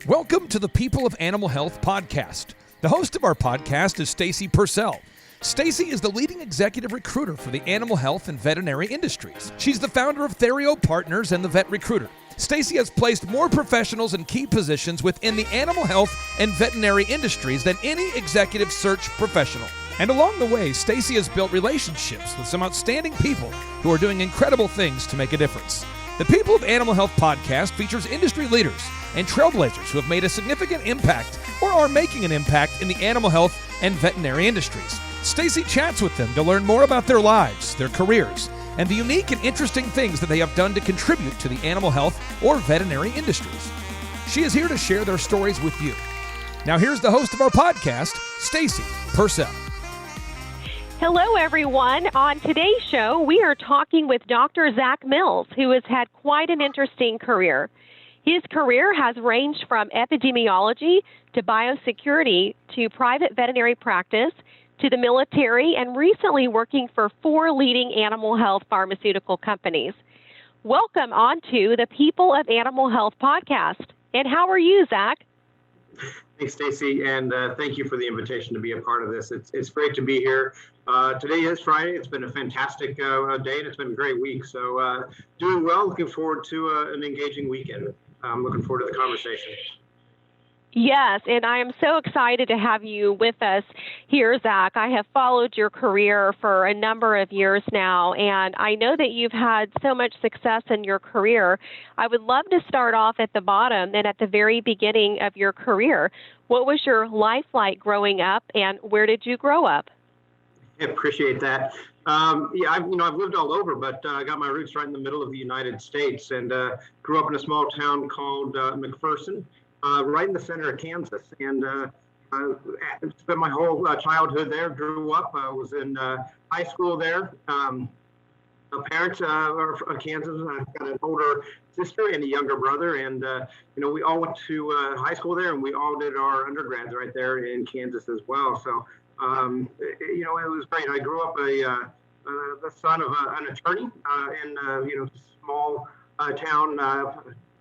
Welcome to the People of Animal Health podcast. The host of our podcast is Stacy Purcell. Stacy is the leading executive recruiter for the animal health and veterinary industries. She's the founder of Therio Partners and the Vet Recruiter. Stacy has placed more professionals in key positions within the animal health and veterinary industries than any executive search professional. And along the way, Stacy has built relationships with some outstanding people who are doing incredible things to make a difference. The People of Animal Health podcast features industry leaders and trailblazers who have made a significant impact or are making an impact in the animal health and veterinary industries. Stacy chats with them to learn more about their lives, their careers, and the unique and interesting things that they have done to contribute to the animal health or veterinary industries. She is here to share their stories with you. Now here's the host of our podcast, Stacy Purcell. Hello, everyone. On today's show, we are talking with Dr. Zach Mills, who has had quite an interesting career. His career has ranged from epidemiology to biosecurity to private veterinary practice to the military and recently working for 4 leading animal health pharmaceutical companies. Welcome on to the People of Animal Health podcast. And how are you, Zach? Thanks, Stacy, and thank you for the invitation to be a part of this. It's great to be here. Today is Friday. It's been a fantastic day, and it's been a great week. So doing well, looking forward to an engaging weekend. I'm looking forward to the conversation. Yes, and I am so excited to have you with us here, Zach. I have followed your career for a number of years now, and I know that you've had so much success in your career. I would love to start off at the bottom and at the very beginning of your career. What was your life like growing up, and where did you grow up? I appreciate that. I've lived all over, but I got my roots right in the middle of the United States, and grew up in a small town called McPherson. Right in the center of Kansas, and spent my whole childhood there. Grew up, was in high school there. My parents are from Kansas. I've got an older sister and a younger brother, and we all went to high school there, and we all did our undergrads right there in Kansas as well. So it was great. I grew up the son of an attorney in a small town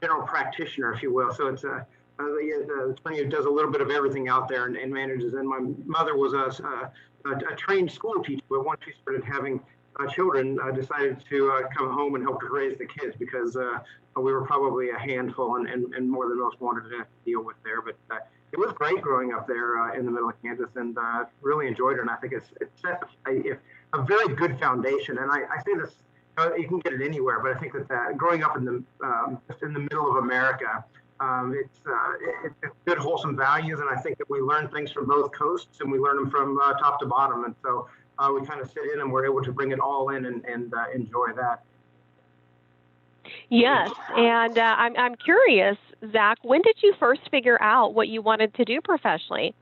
general practitioner, if you will. So it's the attorney who does a little bit of everything out there and manages. And my mother was a trained school teacher, but once she started having children, decided to come home and help to raise the kids because we were probably a handful and more than most wanted to deal with there. But it was great growing up there in the middle of Kansas, and really enjoyed it. And I think it's set a very good foundation. And I say this, you can get it anywhere, but I think that growing up in the middle of America, it's good, wholesome values, and I think that we learn things from both coasts, and we learn them from top to bottom, and so we kind of sit in and we're able to bring it all in and enjoy that. Yes, and I'm curious, Zach, when did you first figure out what you wanted to do professionally?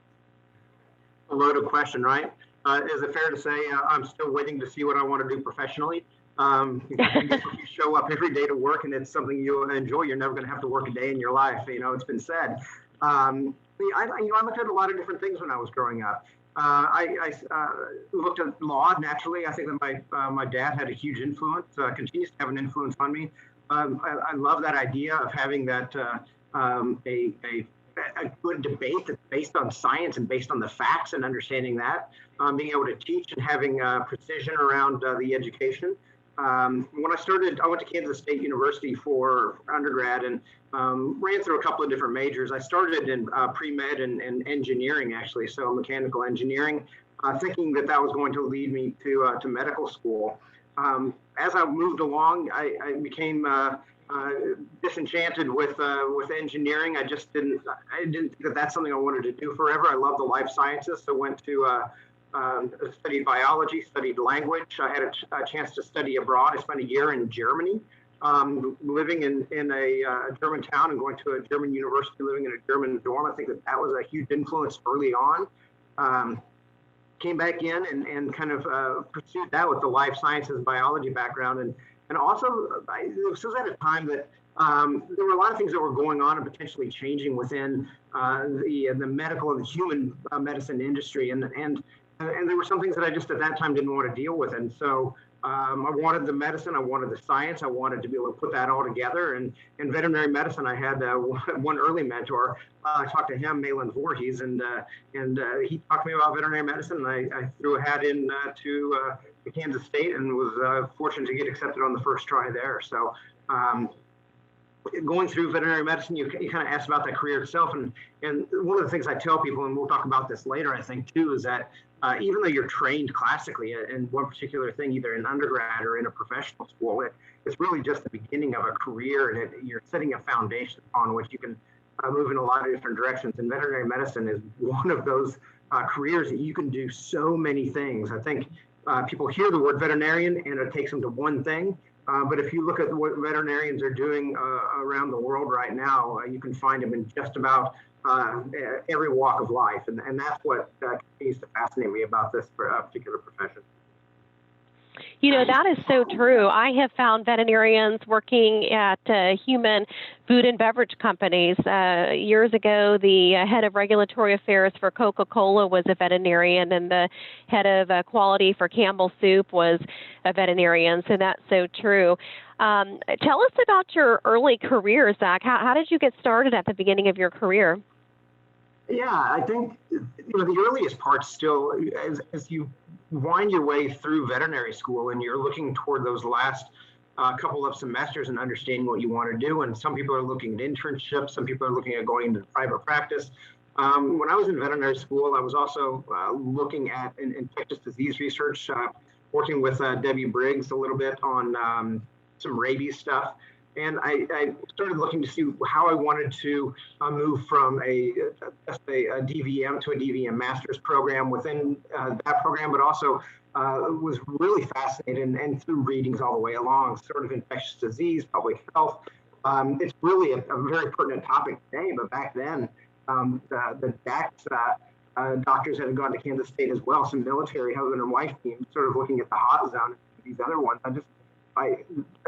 A loaded question, right? Is it fair to say I'm still waiting to see what I want to do professionally? If you show up every day to work and it's something you enjoy, you're never going to have to work a day in your life. It's been said. I looked at a lot of different things when I was growing up. I looked at law naturally. I think that my dad had a huge influence, continues to have an influence on me. I love that idea of having that a good debate that's based on science and based on the facts and understanding that, being able to teach and having precision around the education. When I went to Kansas State University for undergrad and ran through a couple of different majors. I started in pre-med and engineering, actually, so mechanical engineering, thinking that was going to lead me to medical school. As I moved along, I became disenchanted with engineering. I didn't think that that's something I wanted to do forever. I love the life sciences, so went to studied biology, studied language. I had a chance to study abroad. I spent a year in Germany, living in a German town and going to a German university, living in a German dorm. I think that was a huge influence early on. Came back in and kind of pursued that with the life sciences biology background. And also, this was at a time that there were a lot of things that were going on and potentially changing within the medical and the human medicine industry. And there were some things that I just at that time didn't want to deal with. And so I wanted the medicine, I wanted the science, I wanted to be able to put that all together. And in veterinary medicine, I had one early mentor. I talked to him, Malin Voorhees, and he talked to me about veterinary medicine. And I threw a hat in to Kansas State and was fortunate to get accepted on the first try there. So going through veterinary medicine, you kind of asked about that career itself. And one of the things I tell people, and we'll talk about this later, I think, too, is that even though you're trained classically in one particular thing, either in undergrad or in a professional school, it's really just the beginning of a career, and you're setting a foundation on which you can move in a lot of different directions. And veterinary medicine is one of those careers that you can do so many things. I think people hear the word veterinarian and it takes them to one thing. But if you look at what veterinarians are doing around the world right now, you can find them in just about every walk of life. And that's what continues to fascinate me about this particular profession. You know, that is so true. I have found veterinarians working at human food and beverage companies. Years ago, the head of regulatory affairs for Coca-Cola was a veterinarian, and the head of quality for Campbell Soup was a veterinarian. So that's so true. Tell us about your early career, Zach. How did you get started at the beginning of your career? Yeah, I think the earliest part still, as you wind your way through veterinary school and you're looking toward those last couple of semesters and understanding what you want to do. And some people are looking at internships, some people are looking at going into private practice. When I was in veterinary school, I was also looking at infectious disease research, working with Debbie Briggs a little bit on some rabies stuff. And I started looking to see how I wanted to move from a DVM to a DVM master's program within that program, but also was really fascinated and through readings all the way along, sort of infectious disease, public health. It's really a very pertinent topic today, but back then, the DACS doctors that had gone to Kansas State as well, some military husband and wife teams, sort of looking at the hot zone, these other ones. I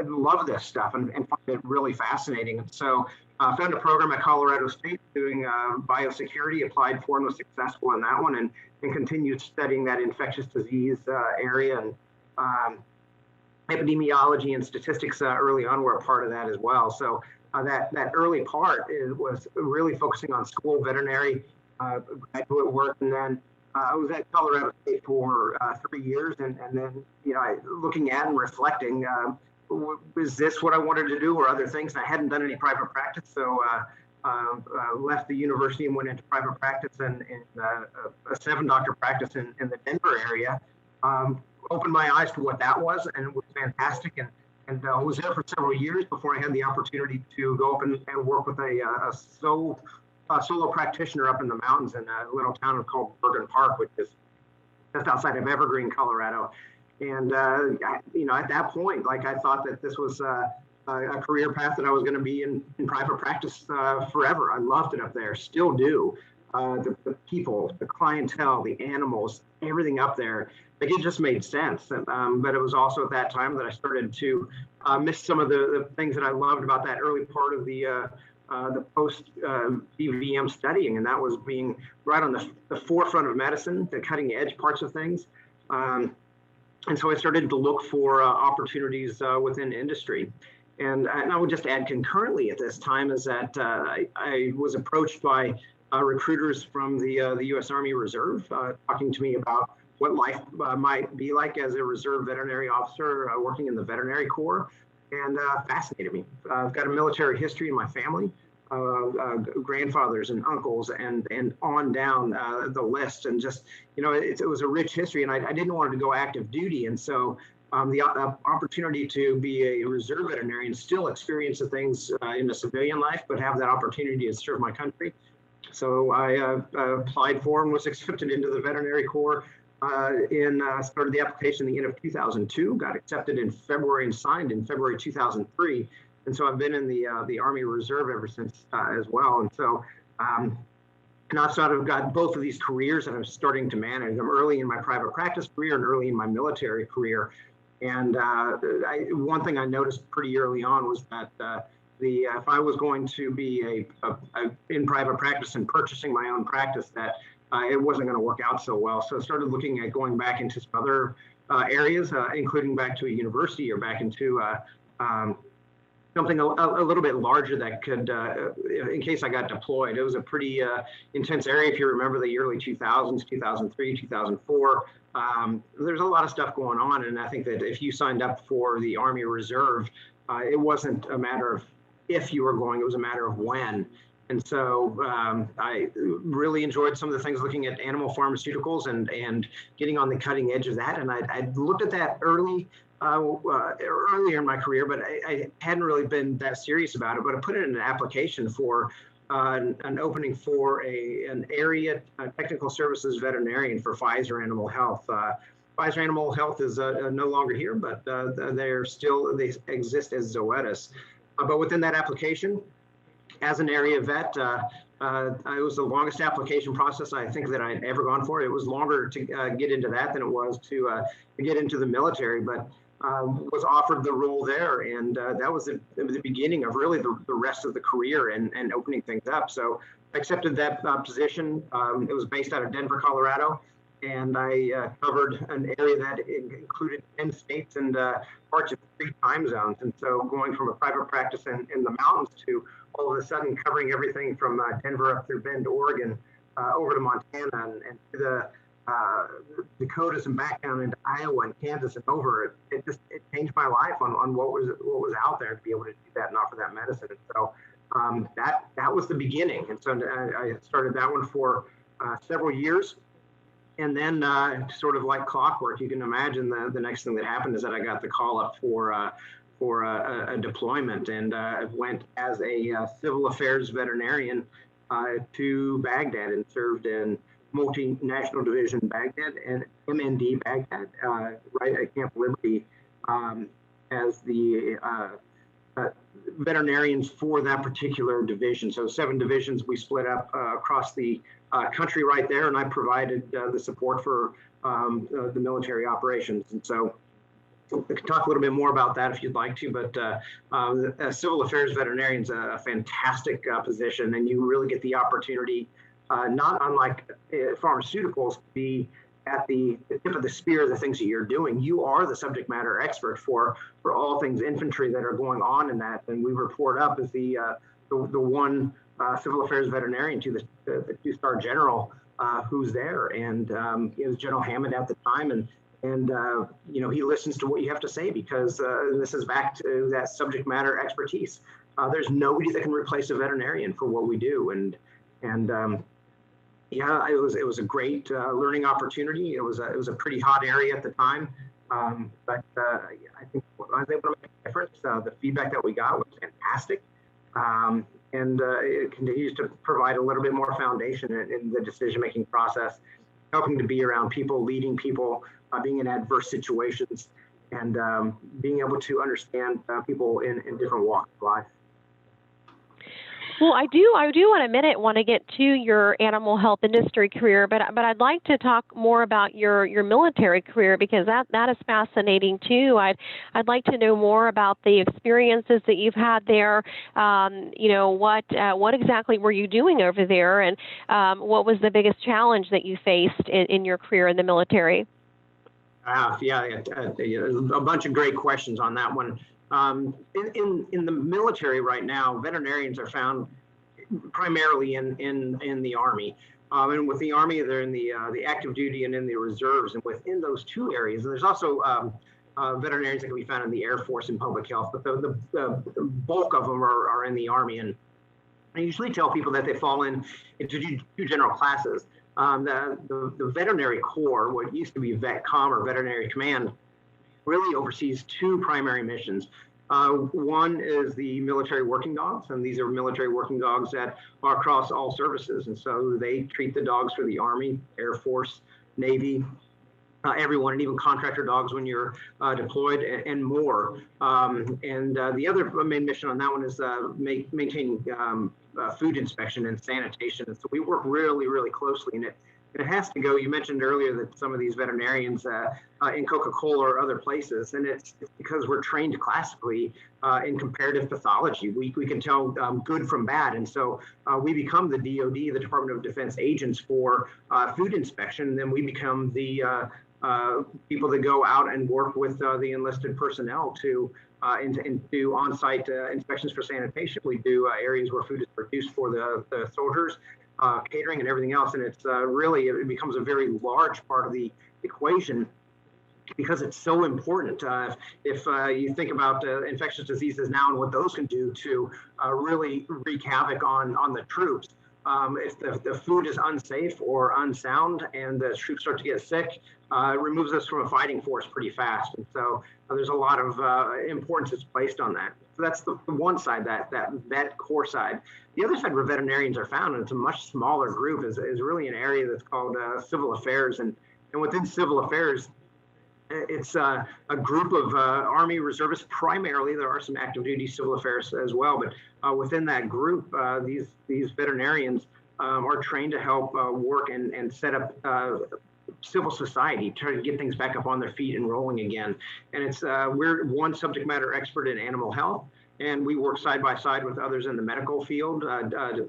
love this stuff and find it really fascinating. And so I found a program at Colorado State doing biosecurity, applied for and was successful in that one, and continued studying that infectious disease area. And epidemiology and statistics early on were a part of that as well. So that early part was really focusing on school veterinary graduate work. And then I was at Colorado State for 3 years, and then looking at and reflecting, was this what I wanted to do, or other things? I hadn't done any private practice, so left the university and went into private practice and a 7-doctor practice in the Denver area. Opened my eyes to what that was, and it was fantastic. And was there for several years before I had the opportunity to go up and work with a solo practitioner up in the mountains in a little town called Bergen Park, which is just outside of Evergreen, Colorado. And at that point, I thought that this was a career path that I was going to be in private practice forever. I loved it up there, still do. The people, the clientele, the animals, everything up there, it just made sense. But it was also at that time that I started to miss some of the things that I loved about that early part of the post DVM studying, and that was being right on the forefront of medicine, the cutting edge parts of things. And so I started to look for opportunities within industry. And I would just add concurrently at this time is that I was approached by recruiters from the U.S. Army Reserve talking to me about what life might be like as a reserve veterinary officer working in the veterinary corps. And fascinated me. I've got a military history in my family, grandfathers and uncles, and on down the list. And just, it was a rich history, and I didn't want to go active duty. And so the opportunity to be a reserve veterinarian, still experience the things in the civilian life, but have that opportunity to serve my country. So I applied for and was accepted into the veterinary corps. Started the application at the end of 2002, got accepted in February and signed in February 2003. And so I've been in the Army Reserve ever since as well. And so now I've got both of these careers that I'm starting to manage. I'm early in my private practice career and early in my military career. And one thing I noticed pretty early on was that if I was going to be in private practice and purchasing my own practice, that it wasn't going to work out so well. So I started looking at going back into some other areas, including back to a university or back into something a little bit larger that could, in case I got deployed. It was a pretty intense area. If you remember the early 2000s, 2003, 2004, there's a lot of stuff going on. And I think that if you signed up for the Army Reserve, it wasn't a matter of if you were going, it was a matter of when. And so I really enjoyed some of the things looking at animal pharmaceuticals and getting on the cutting edge of that. And I looked at that earlier in my career, but I hadn't really been that serious about it. But I put it in an application for an opening for an area technical services veterinarian for Pfizer Animal Health. Pfizer Animal Health is no longer here, but they exist as Zoetis. But within that application, as an area vet, it was the longest application process I think that I'd ever gone for. It was longer to get into that than it was to get into the military, but was offered the role there. And that was the beginning of really the rest of the career and opening things up. So I accepted that position. It was based out of Denver, Colorado. And I covered an area that included 10 states and parts of 3 time zones. And so going from a private practice in the mountains to all of a sudden covering everything from Denver up through Bend, Oregon, over to Montana and to the Dakotas and back down into Iowa and Kansas and over, it changed my life on what was out there to be able to do that and offer that medicine. And so that was the beginning. And so I started that one for several years. And then sort of like clockwork, you can imagine the next thing that happened is that I got the call up for a deployment, and I went as a civil affairs veterinarian to Baghdad and served in multinational division Baghdad and MND Baghdad, right at Camp Liberty, as the veterinarians for that particular division. So 7 divisions we split up across the country right there, and I provided the support for the military operations. And so I can talk a little bit more about that if you'd like to, but civil affairs veterinarian is a fantastic position, and you really get the opportunity, not unlike pharmaceuticals, to be at the tip of the spear of the things that you're doing. You are the subject matter expert for all things infantry that are going on in that, and we report up as the one civil affairs veterinarian to the 2-star general who's there, and it was General Hammond at the time, and he listens to what you have to say because this is back to that subject matter expertise. There's nobody that can replace a veterinarian for what we do, and yeah, it was a great learning opportunity. It was a pretty hot area at the time, but I think I was able to make a difference. The feedback that we got was fantastic, and it continues to provide a little bit more foundation in the decision-making process, helping to be around people, leading people, being in adverse situations, and being able to understand people in different walks of life. Well, I do in a minute want to get to your animal health industry career, but I'd like to talk more about your military career because that is fascinating too. I'd like to know more about the experiences that you've had there. What exactly were you doing over there, and what was the biggest challenge that you faced in your career in the military? A bunch of great questions on that one. In the military right now, veterinarians are found primarily in the Army. And with the Army, they're in the active duty and in the reserves. And within those 2 areas, there's also veterinarians that can be found in the Air Force and public health, but the bulk of them are in the Army. And I usually tell people that they fall into 2 general classes. The veterinary corps, what used to be VetCom or Veterinary Command, really oversees 2 primary missions. One is the military working dogs, and these are military working dogs that are across all services. And so they treat the dogs for the Army, Air Force, Navy, everyone, and even contractor dogs when you're deployed and more. The other main mission on that one is maintaining food inspection and sanitation. And so we work really, really closely in it. And it has to go. You mentioned earlier that some of these veterinarians in Coca-Cola or other places, and it's because we're trained classically in comparative pathology. We can tell good from bad, and so we become the DoD, the Department of Defense agents for food inspection. And then we become the people that go out and work with the enlisted personnel to do on-site inspections for sanitation. We do areas where food is produced for the soldiers, catering and everything else. And it's really, it becomes a very large part of the equation because it's so important. If you think about infectious diseases now and what those can do to really wreak havoc on the troops. If the food is unsafe or unsound and the troops start to get sick, it removes us from a fighting force pretty fast. And so there's a lot of importance that's placed on that. So that's the one side, that vet core side. The other side where veterinarians are found, and it's a much smaller group, is really an area that's called civil affairs. And within civil affairs, it's a group of Army reservists primarily. There are some active duty civil affairs as well, but within that group, these veterinarians are trained to help work and set up civil society, try to get things back up on their feet and rolling again. And it's we're one subject matter expert in animal health, and we work side by side with others in the medical field,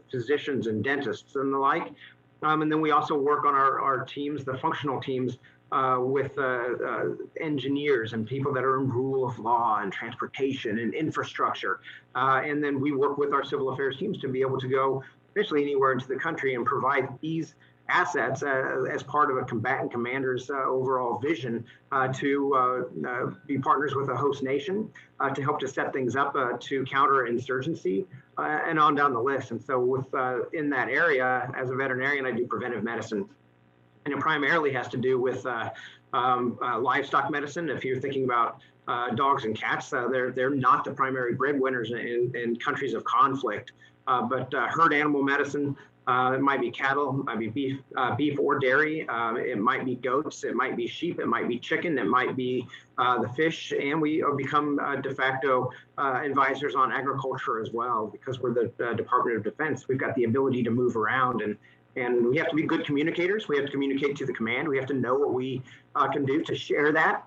physicians and dentists and the like. And then we also work on our teams, the functional teams, with engineers and people that are in rule of law and transportation and infrastructure. And then we work with our civil affairs teams to be able to go essentially anywhere into the country and provide these assets as part of a combatant commander's overall vision to be partners with a host nation to help to set things up to counter insurgency and on down the list. And so with in that area, as a veterinarian, I do preventive medicine. And it primarily has to do with livestock medicine. If you're thinking about dogs and cats, they're not the primary breadwinners in countries of conflict. But herd animal medicine, it might be cattle, it might be beef or dairy, it might be goats, it might be sheep, it might be chicken, it might be the fish, and we become de facto advisors on agriculture as well, because we're the Department of Defense. We've got the ability to move around, and we have to be good communicators. We have to communicate to the command. We have to know what we can do to share that.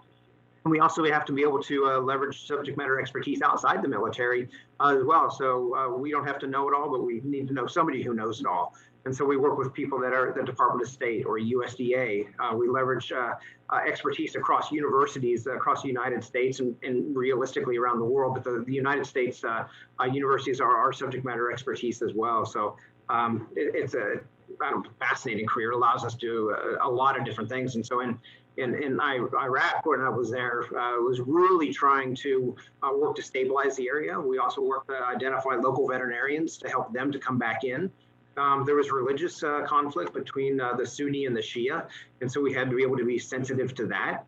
And we also have to be able to leverage subject matter expertise outside the military as well. So we don't have to know it all, but we need to know somebody who knows it all. And so we work with people that are the Department of State or USDA. We leverage expertise across universities across the United States and realistically around the world. But the United States universities are our subject matter expertise as well. So it's a fascinating career. It allows us to do a lot of different things. And so in Iraq, when I was there, was really trying to work to stabilize the area. We also worked to identify local veterinarians to help them to come back in. There was religious conflict between the Sunni and the Shia, and so we had to be able to be sensitive to that.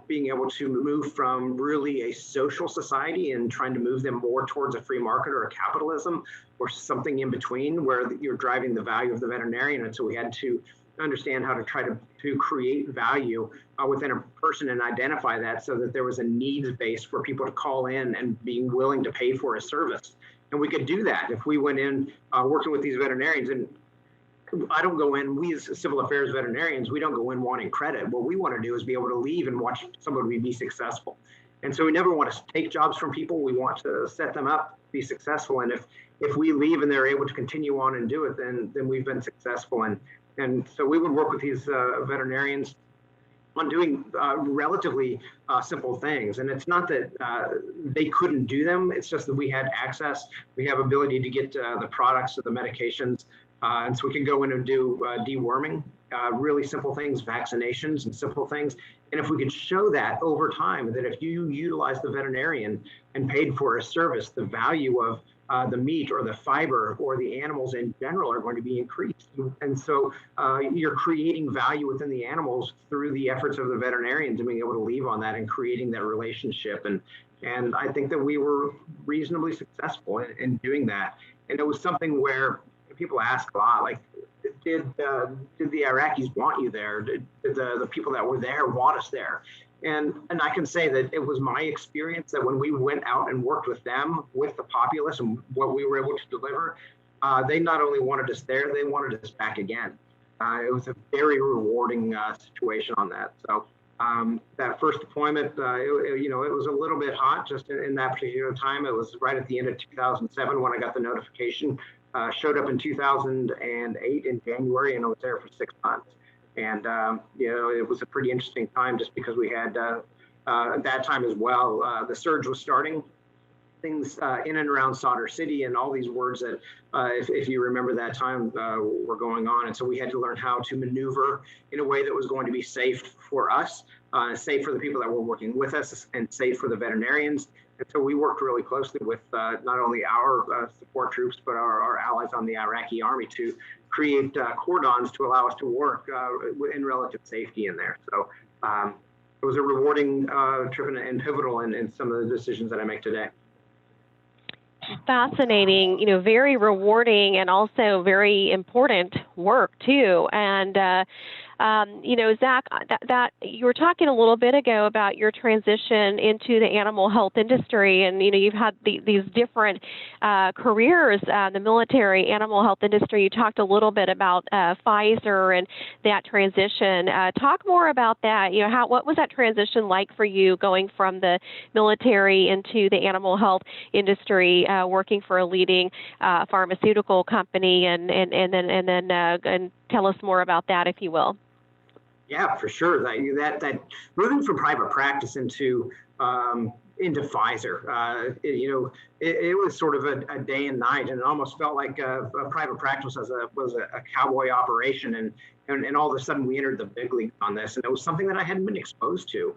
Being able to move from really a social society and trying to move them more towards a free market or a capitalism or something in between where you're driving the value of the veterinarian. And so we had to understand how to try to create value within a person and identify that so that there was a needs base for people to call in and being willing to pay for a service. And we could do that if we went in working with these veterinarians. And I don't go in, we as civil affairs veterinarians, we don't go in wanting credit. What we want to do is be able to leave and watch somebody be successful. And so we never want to take jobs from people. We want to set them up, be successful. And if we leave and they're able to continue on and do it, then we've been successful. And so we would work with these veterinarians on doing relatively simple things. And it's not that they couldn't do them. It's just that we had access. We have ability to get the products or the medications. And so we can go in and do deworming, really simple things, vaccinations and simple things. And if we could show that over time, that if you utilize the veterinarian and paid for a service, the value of the meat or the fiber or the animals in general are going to be increased. And so you're creating value within the animals through the efforts of the veterinarians and being able to leave on that and creating that relationship. And I think that we were reasonably successful in doing that. And it was something where people ask a lot, like, did the Iraqis want you there? Did the people that were there want us there? And I can say that it was my experience that when we went out and worked with them, with the populace and what we were able to deliver, they not only wanted us there, they wanted us back again. It was a very rewarding situation on that. So that first deployment, it was a little bit hot just in that particular time. It was right at the end of 2007 when I got the notification. Showed up in 2008 in January, and I was there for 6 months. And, it was a pretty interesting time just because we had, at that time as well, the surge was starting. Things in and around Solder City and all these words that, if you remember that time, were going on. And so we had to learn how to maneuver in a way that was going to be safe for us, safe for the people that were working with us, and safe for the veterinarians. And so we worked really closely with not only our support troops, but our allies on the Iraqi army to create cordons to allow us to work in relative safety in there. So it was a rewarding trip and pivotal in some of the decisions that I make today. Fascinating, very rewarding and also very important work too. And, Zach, that you were talking a little bit ago about your transition into the animal health industry, and you've had these different careers, the military, animal health industry. You talked a little bit about Pfizer and that transition. Talk more about that. What was that transition like for you, going from the military into the animal health industry, working for a leading pharmaceutical company, and tell us more about that, if you will. Yeah, for sure. That moving from private practice into Pfizer, it was sort of a day and night, and it almost felt like a private practice was a cowboy operation, and all of a sudden we entered the big league on this, and it was something that I hadn't been exposed to.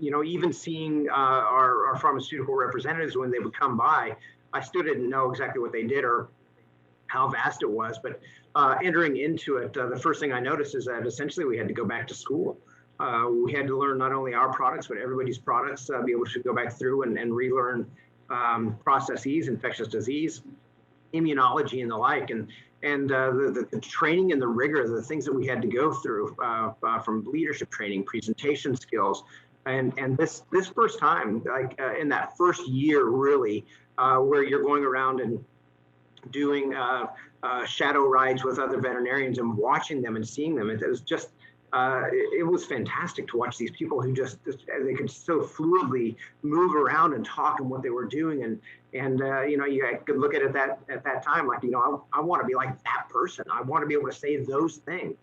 Even seeing our pharmaceutical representatives when they would come by, I still didn't know exactly what they did or how vast it was, but entering into it, the first thing I noticed is that essentially we had to go back to school. We had to learn not only our products, but everybody's products, be able to go back through and relearn processes, infectious disease, immunology, and the like. And the training and the rigor, the things that we had to go through from leadership training, presentation skills, and this first time, in that first year, really, where you're going around and doing shadow rides with other veterinarians and watching them and seeing them. It was just, it was fantastic to watch these people who just they could so fluidly move around and talk and what they were doing. And you could look at it at that time, like, I want to be like that person. I want to be able to say those things.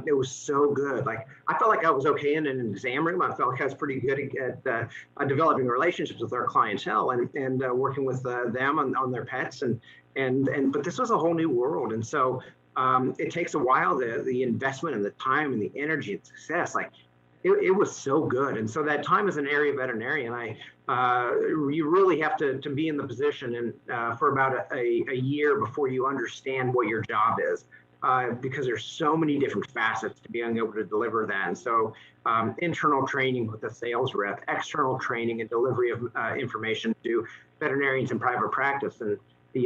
It was so good. Like, I felt like I was okay in an exam room. I felt like I was pretty good at developing relationships with our clientele and working with them on their pets. But this was a whole new world. And so it takes a while, the investment and the time and the energy and success, it was so good. And so that time as an area veterinarian, you really have to be in the position and for about a year before you understand what your job is. Because there's so many different facets to being able to deliver that. And so internal training with the sales rep, external training and delivery of information to veterinarians in private practice. And,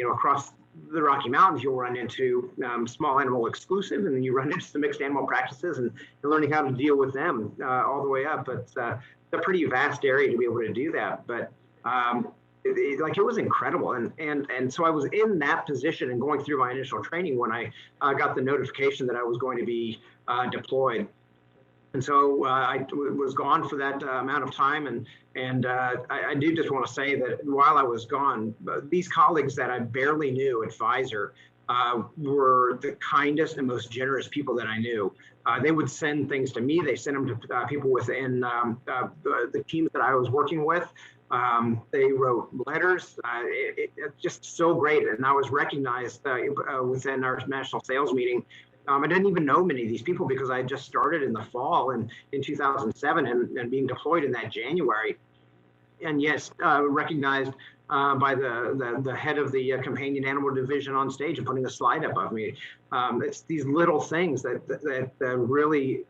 across the Rocky Mountains, you'll run into small animal exclusive, and then you run into some mixed animal practices, and you're learning how to deal with them all the way up. But it's a pretty vast area to be able to do that. But it was incredible. And so I was in that position and going through my initial training when I got the notification that I was going to be deployed. And so I was gone for that amount of time. And I do just want to say that while I was gone, these colleagues that I barely knew at Pfizer were the kindest and most generous people that I knew. They would send things to me. They sent them to people within the teams that I was working with. They wrote letters. It's just so great. And I was recognized within our national sales meeting. I didn't even know many of these people because I had just started in the fall in 2007 and being deployed in that January. And yes, recognized by the head of the companion animal division on stage and putting a slide up of me. It's these little things that really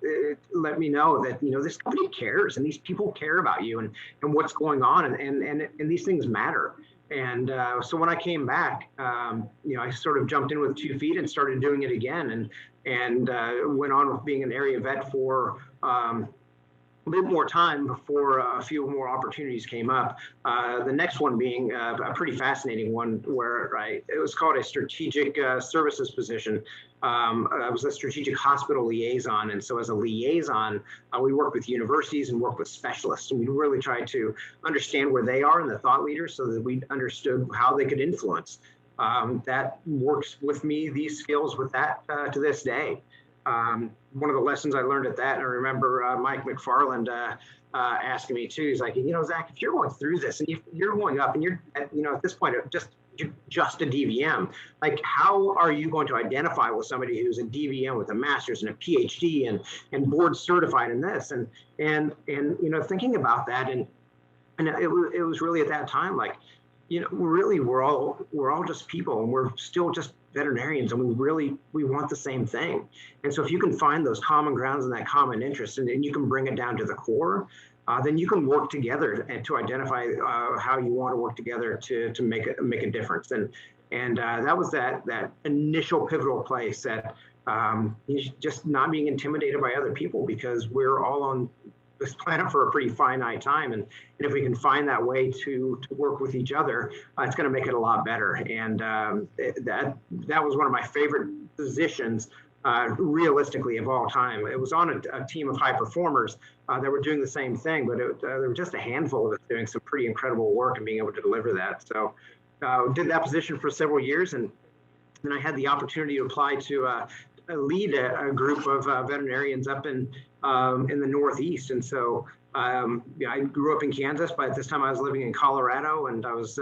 let me know that, this company cares and these people care about you and what's going on and these things matter. And so when I came back, I sort of jumped in with 2 feet and started doing it again and went on with being an area vet for a bit more time before a few more opportunities came up. The next one being a pretty fascinating one where it was called a strategic services position. I was a strategic hospital liaison. And so as a liaison, we work with universities and work with specialists. And we really try to understand where they are and the thought leaders so that we understood how they could influence. That works with me, these skills with that to this day. One of the lessons I learned at that, and I remember Mike McFarland asking me too, he's like, Zach, if you're going through this and you're going up and you're at this point just a DVM, like how are you going to identify with somebody who's a DVM with a master's and a PhD and board certified in this and thinking about that and it was really at that time like really we're all just people and we're still just veterinarians and we want the same thing. And so if you can find those common grounds and that common interest and you can bring it down to the core, then you can work together and to identify how you want to work together to make a difference. And that was that initial pivotal place that just not being intimidated by other people because we're all on this planet for a pretty finite time. And if we can find that way to work with each other, it's going to make it a lot better. And that was one of my favorite positions, realistically, of all time. It was on a team of high performers that were doing the same thing, but there were just a handful of us doing some pretty incredible work and being able to deliver that. So did that position for several years. And then I had the opportunity to apply to lead a group of veterinarians up in the Northeast. And so I grew up in Kansas, but at this time I was living in Colorado, and I was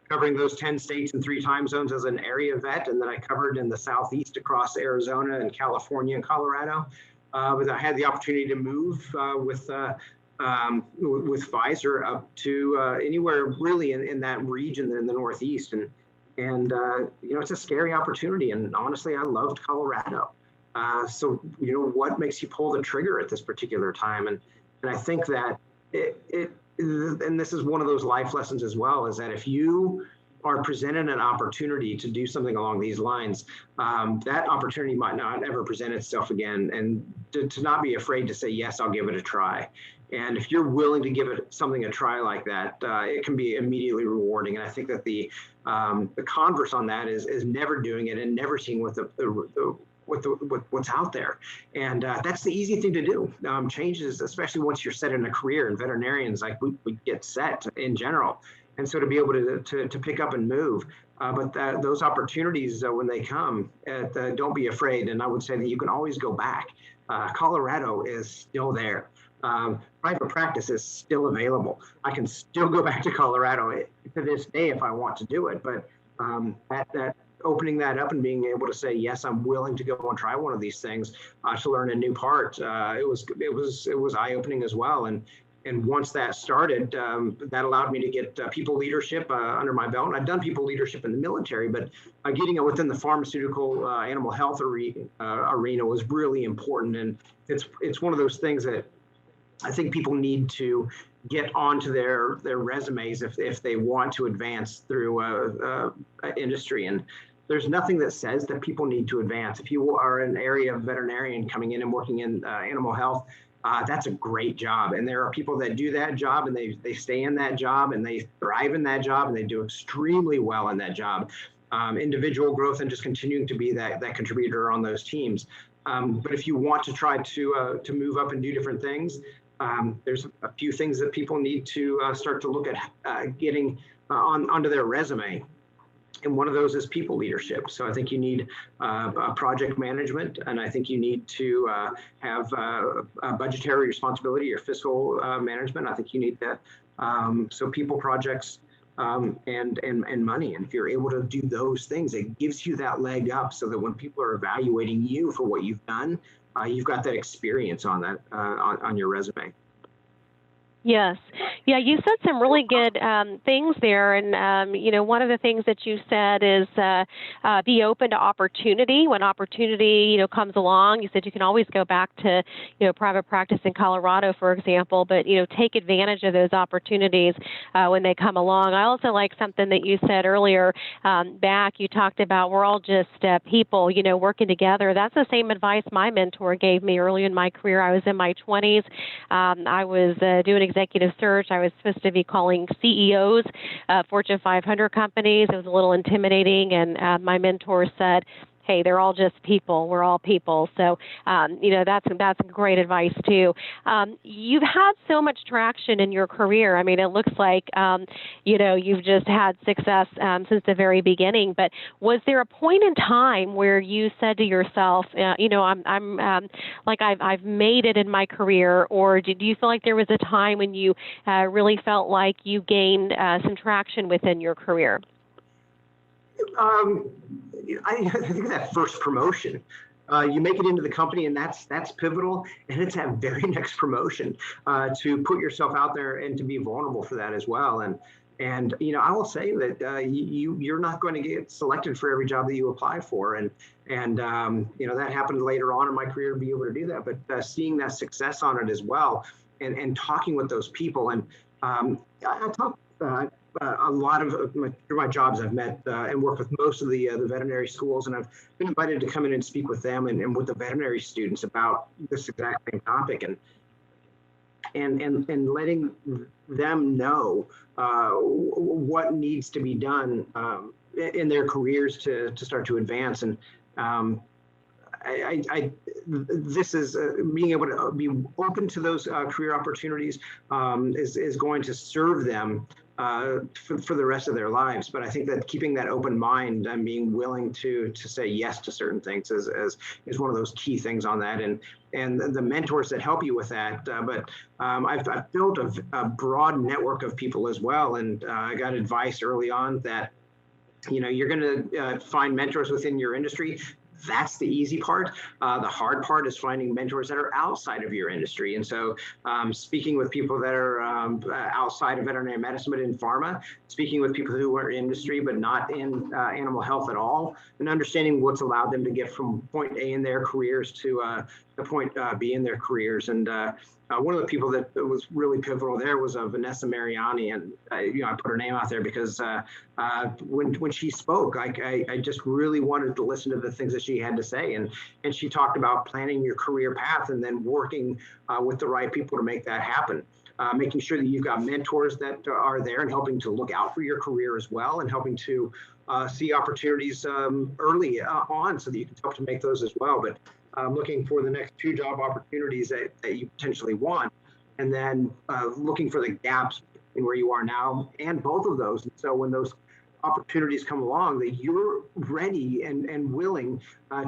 covering those 10 states and 3 time zones as an area vet. And then I covered in the Southeast across Arizona and California and Colorado. But I had the opportunity to move with Pfizer up to anywhere really in that region in the Northeast. And it's a scary opportunity. And honestly, I loved Colorado. So what makes you pull the trigger at this particular time? And I think that and this is one of those life lessons as well, is that if you are presented an opportunity to do something along these lines, that opportunity might not ever present itself again. And to not be afraid to say, yes, I'll give it a try. And if you're willing to give it something a try like that, it can be immediately rewarding. And I think that the converse on that is never doing it and never seeing what's out there. And that's the easy thing to do. Changes, especially once you're set in a career, and veterinarians, like we get set in general. And so to be able to pick up and move, but those opportunities, when they come, don't be afraid. And I would say that you can always go back. Colorado is still there. Private practice is still available. I can still go back to Colorado to this day if I want to do it. But that opening that up and being able to say, yes, I'm willing to go and try one of these things to learn a new part. It was eye-opening as well. And once that started, that allowed me to get people leadership under my belt. And I've done people leadership in the military, but getting it within the pharmaceutical animal health arena was really important. And it's one of those things that I think people need to get onto their resumes if they want to advance through industry. And there's nothing that says that people need to advance. If you are an area veterinarian coming in and working in animal health, that's a great job. And there are people that do that job and they stay in that job and they thrive in that job and they do extremely well in that job. Individual growth and just continuing to be that contributor on those teams. But if you want to try to move up and do different things, there's a few things that people need to start to look at getting onto their resume. And one of those is people leadership. So I think you need project management, and I think you need to have budgetary responsibility or fiscal management. I think you need that. So people, projects, and money. And if you're able to do those things, it gives you that leg up so that when people are evaluating you for what you've done, you've got that experience on that on your resume. Yes. Yeah, you said some really good things there. And, one of the things that you said is be open to opportunity. When opportunity, comes along, you said you can always go back to, private practice in Colorado, for example, but, take advantage of those opportunities when they come along. I also like something that you said earlier back. You talked about we're all just people, working together. That's the same advice my mentor gave me early in my career. I was in my 20s. I was doing executive search. I was supposed to be calling CEOs, Fortune 500 companies. It was a little intimidating, and my mentor said, hey, they're all just people. We're all people. So, that's great advice too. You've had so much traction in your career. I mean, it looks like, you've just had success since the very beginning. But was there a point in time where you said to yourself, I've made it in my career, or did you feel like there was a time when you really felt like you gained some traction within your career? I think that first promotion, you make it into the company, and that's pivotal. And it's that very next promotion to put yourself out there and to be vulnerable for that as well. And I will say that you're not going to get selected for every job that you apply for, and that happened later on in my career to be able to do that. But seeing that success on it as well, and talking with those people, and I talk. A lot of through my jobs, I've met and worked with most of the veterinary schools, and I've been invited to come in and speak with them and with the veterinary students about this exact same topic, and letting them know what needs to be done in their careers to start to advance. And this is being able to be open to those career opportunities is going to serve them for the rest of their lives. But I think that keeping that open mind and being willing to say yes to certain things is one of those key things on that, and the mentors that help you with that. But I've built a broad network of people as well, and I got advice early on that you're going to find mentors within your industry. That's the easy part. The hard part is finding mentors that are outside of your industry. And so speaking with people that are outside of veterinary medicine, but in pharma, speaking with people who are in industry, but not in animal health at all, and understanding what's allowed them to get from point A in their careers to the point B in their careers. And one of the people that was really pivotal there was Vanessa Mariani, and I put her name out there because when she spoke, I just really wanted to listen to the things that she had to say, and she talked about planning your career path and then working with the right people to make that happen. Making sure that you've got mentors that are there and helping to look out for your career as well, and helping to see opportunities early on so that you can help to make those as well. But looking for the next 2 job opportunities that you potentially want, and then looking for the gaps in where you are now and both of those. And so when those opportunities come along, that you're ready and willing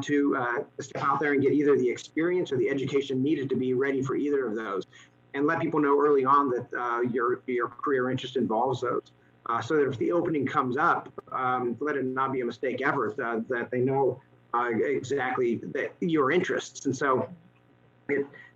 to step out there and get either the experience or the education needed to be ready for either of those, and let people know early on that your career interest involves those. So that if the opening comes up, let it not be a mistake ever, that they know exactly that your interests. And so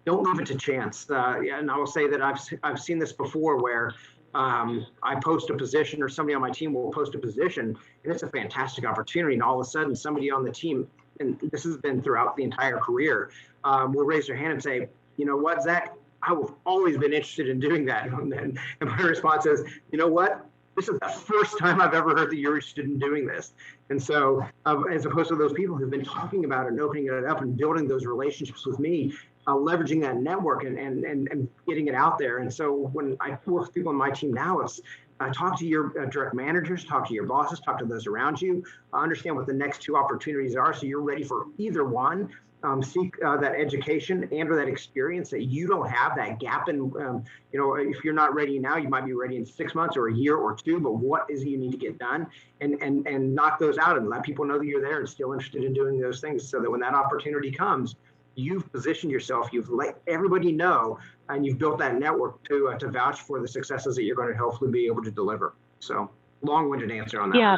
don't leave it to chance. And I will say that I've seen this before where I post a position, or somebody on my team will post a position, and it's a fantastic opportunity, and all of a sudden somebody on the team, and this has been throughout the entire career, will raise their hand and say, you know what, Zach, I've always been interested in doing that. And my response is, you know what? This is the first time I've ever heard that you're interested in doing this. And so as opposed to those people who've been talking about it and opening it up and building those relationships with me, leveraging that network and getting it out there. And so when I work with people on my team now, it's talk to your direct managers, talk to your bosses, talk to those around you, understand what the next 2 opportunities are so you're ready for either one. Seek that education and or that experience that you don't have, that gap in, if you're not ready now, you might be ready in 6 months or a year or 2, but what is it you need to get done, and knock those out and let people know that you're there and still interested in doing those things, so that when that opportunity comes, you've positioned yourself, you've let everybody know, and you've built that network to vouch for the successes that you're going to hopefully be able to deliver. So long-winded answer on that. Yeah.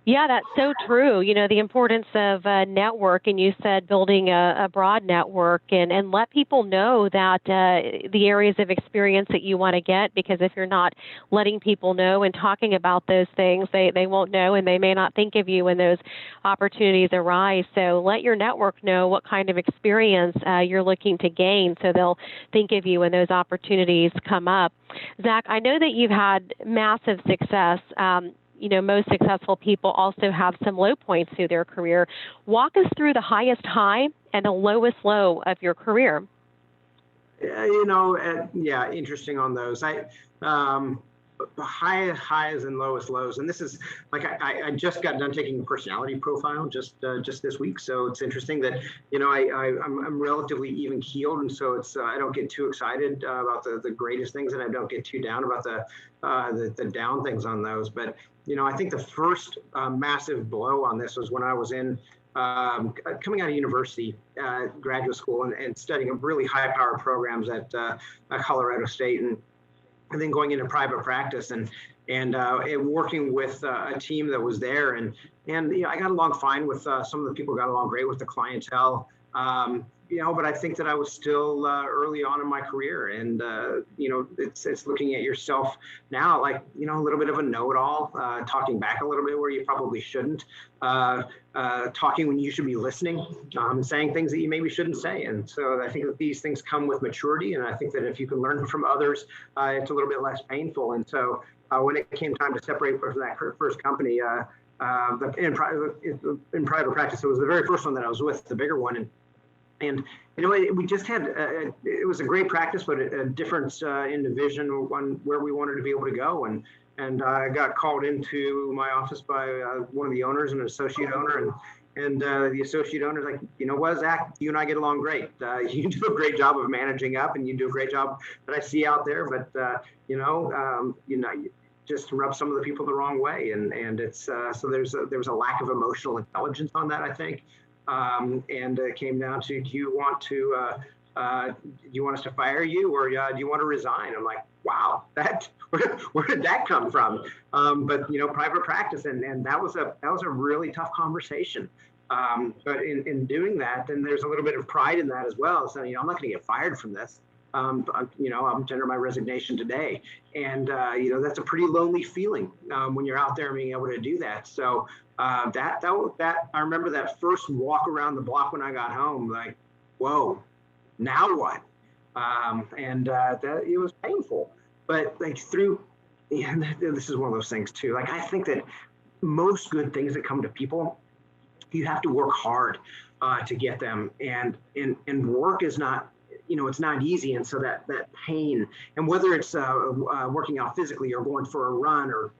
Yeah, that's so true. The importance of network, and you said building a broad network, and let people know that the areas of experience that you want to get, because if you're not letting people know and talking about those things, they won't know, and they may not think of you when those opportunities arise. So let your network know what kind of experience you're looking to gain, so they'll think of you when those opportunities come up. Zach, I know that you've had massive success. Most successful people also have some low points through their career. Walk us through the highest high and the lowest low of your career. Interesting on those. the highest highs and lowest lows. And this is like, I just got done taking a personality profile just this week. So it's interesting that, I'm relatively even keeled. And so it's, I don't get too excited about the greatest things, and I don't get too down about the down things on those. But, I think the first massive blow on this was when I was coming out of university, graduate school, and studying really high powered programs at Colorado State, and then going into private practice and working with a team that was there, and I got along fine with some of the people, got along great with the clientele, but I think that I was still early on in my career, and it's looking at yourself now like a little bit of a know-it-all, talking back a little bit where you probably shouldn't, talking when you should be listening, saying things that you maybe shouldn't say. And so I think that these things come with maturity, and I think that if you can learn from others, it's a little bit less painful. And so when it came time to separate from that first company, in private practice, it was the very first one that I was with, the bigger one, and we just had it was a great practice, but a difference in the vision where we wanted to be able to go. And I got called into my office by one of the owners, an associate owner, and the associate owner's like, what, Zach, you and I get along great. You do a great job of managing up, and you do a great job that I see out there, but just rub some of the people the wrong way, and it's so there was a lack of emotional intelligence on that, I think. And it came down to, do you want us to fire you, or do you want to resign? I'm like, wow, where did that come from? But private practice, and that was a really tough conversation. But in doing that, then there's a little bit of pride in that as well. So I'm not going to get fired from this. I'm tender my resignation today, and that's a pretty lonely feeling when you're out there being able to do that. So that I remember that first walk around the block when I got home, like, whoa, now what? That it was painful, but like this is one of those things too. Like, I think that most good things that come to people, you have to work hard to get them, and work is not. It's not easy. And so that pain, and whether it's working out physically, or going for a run, or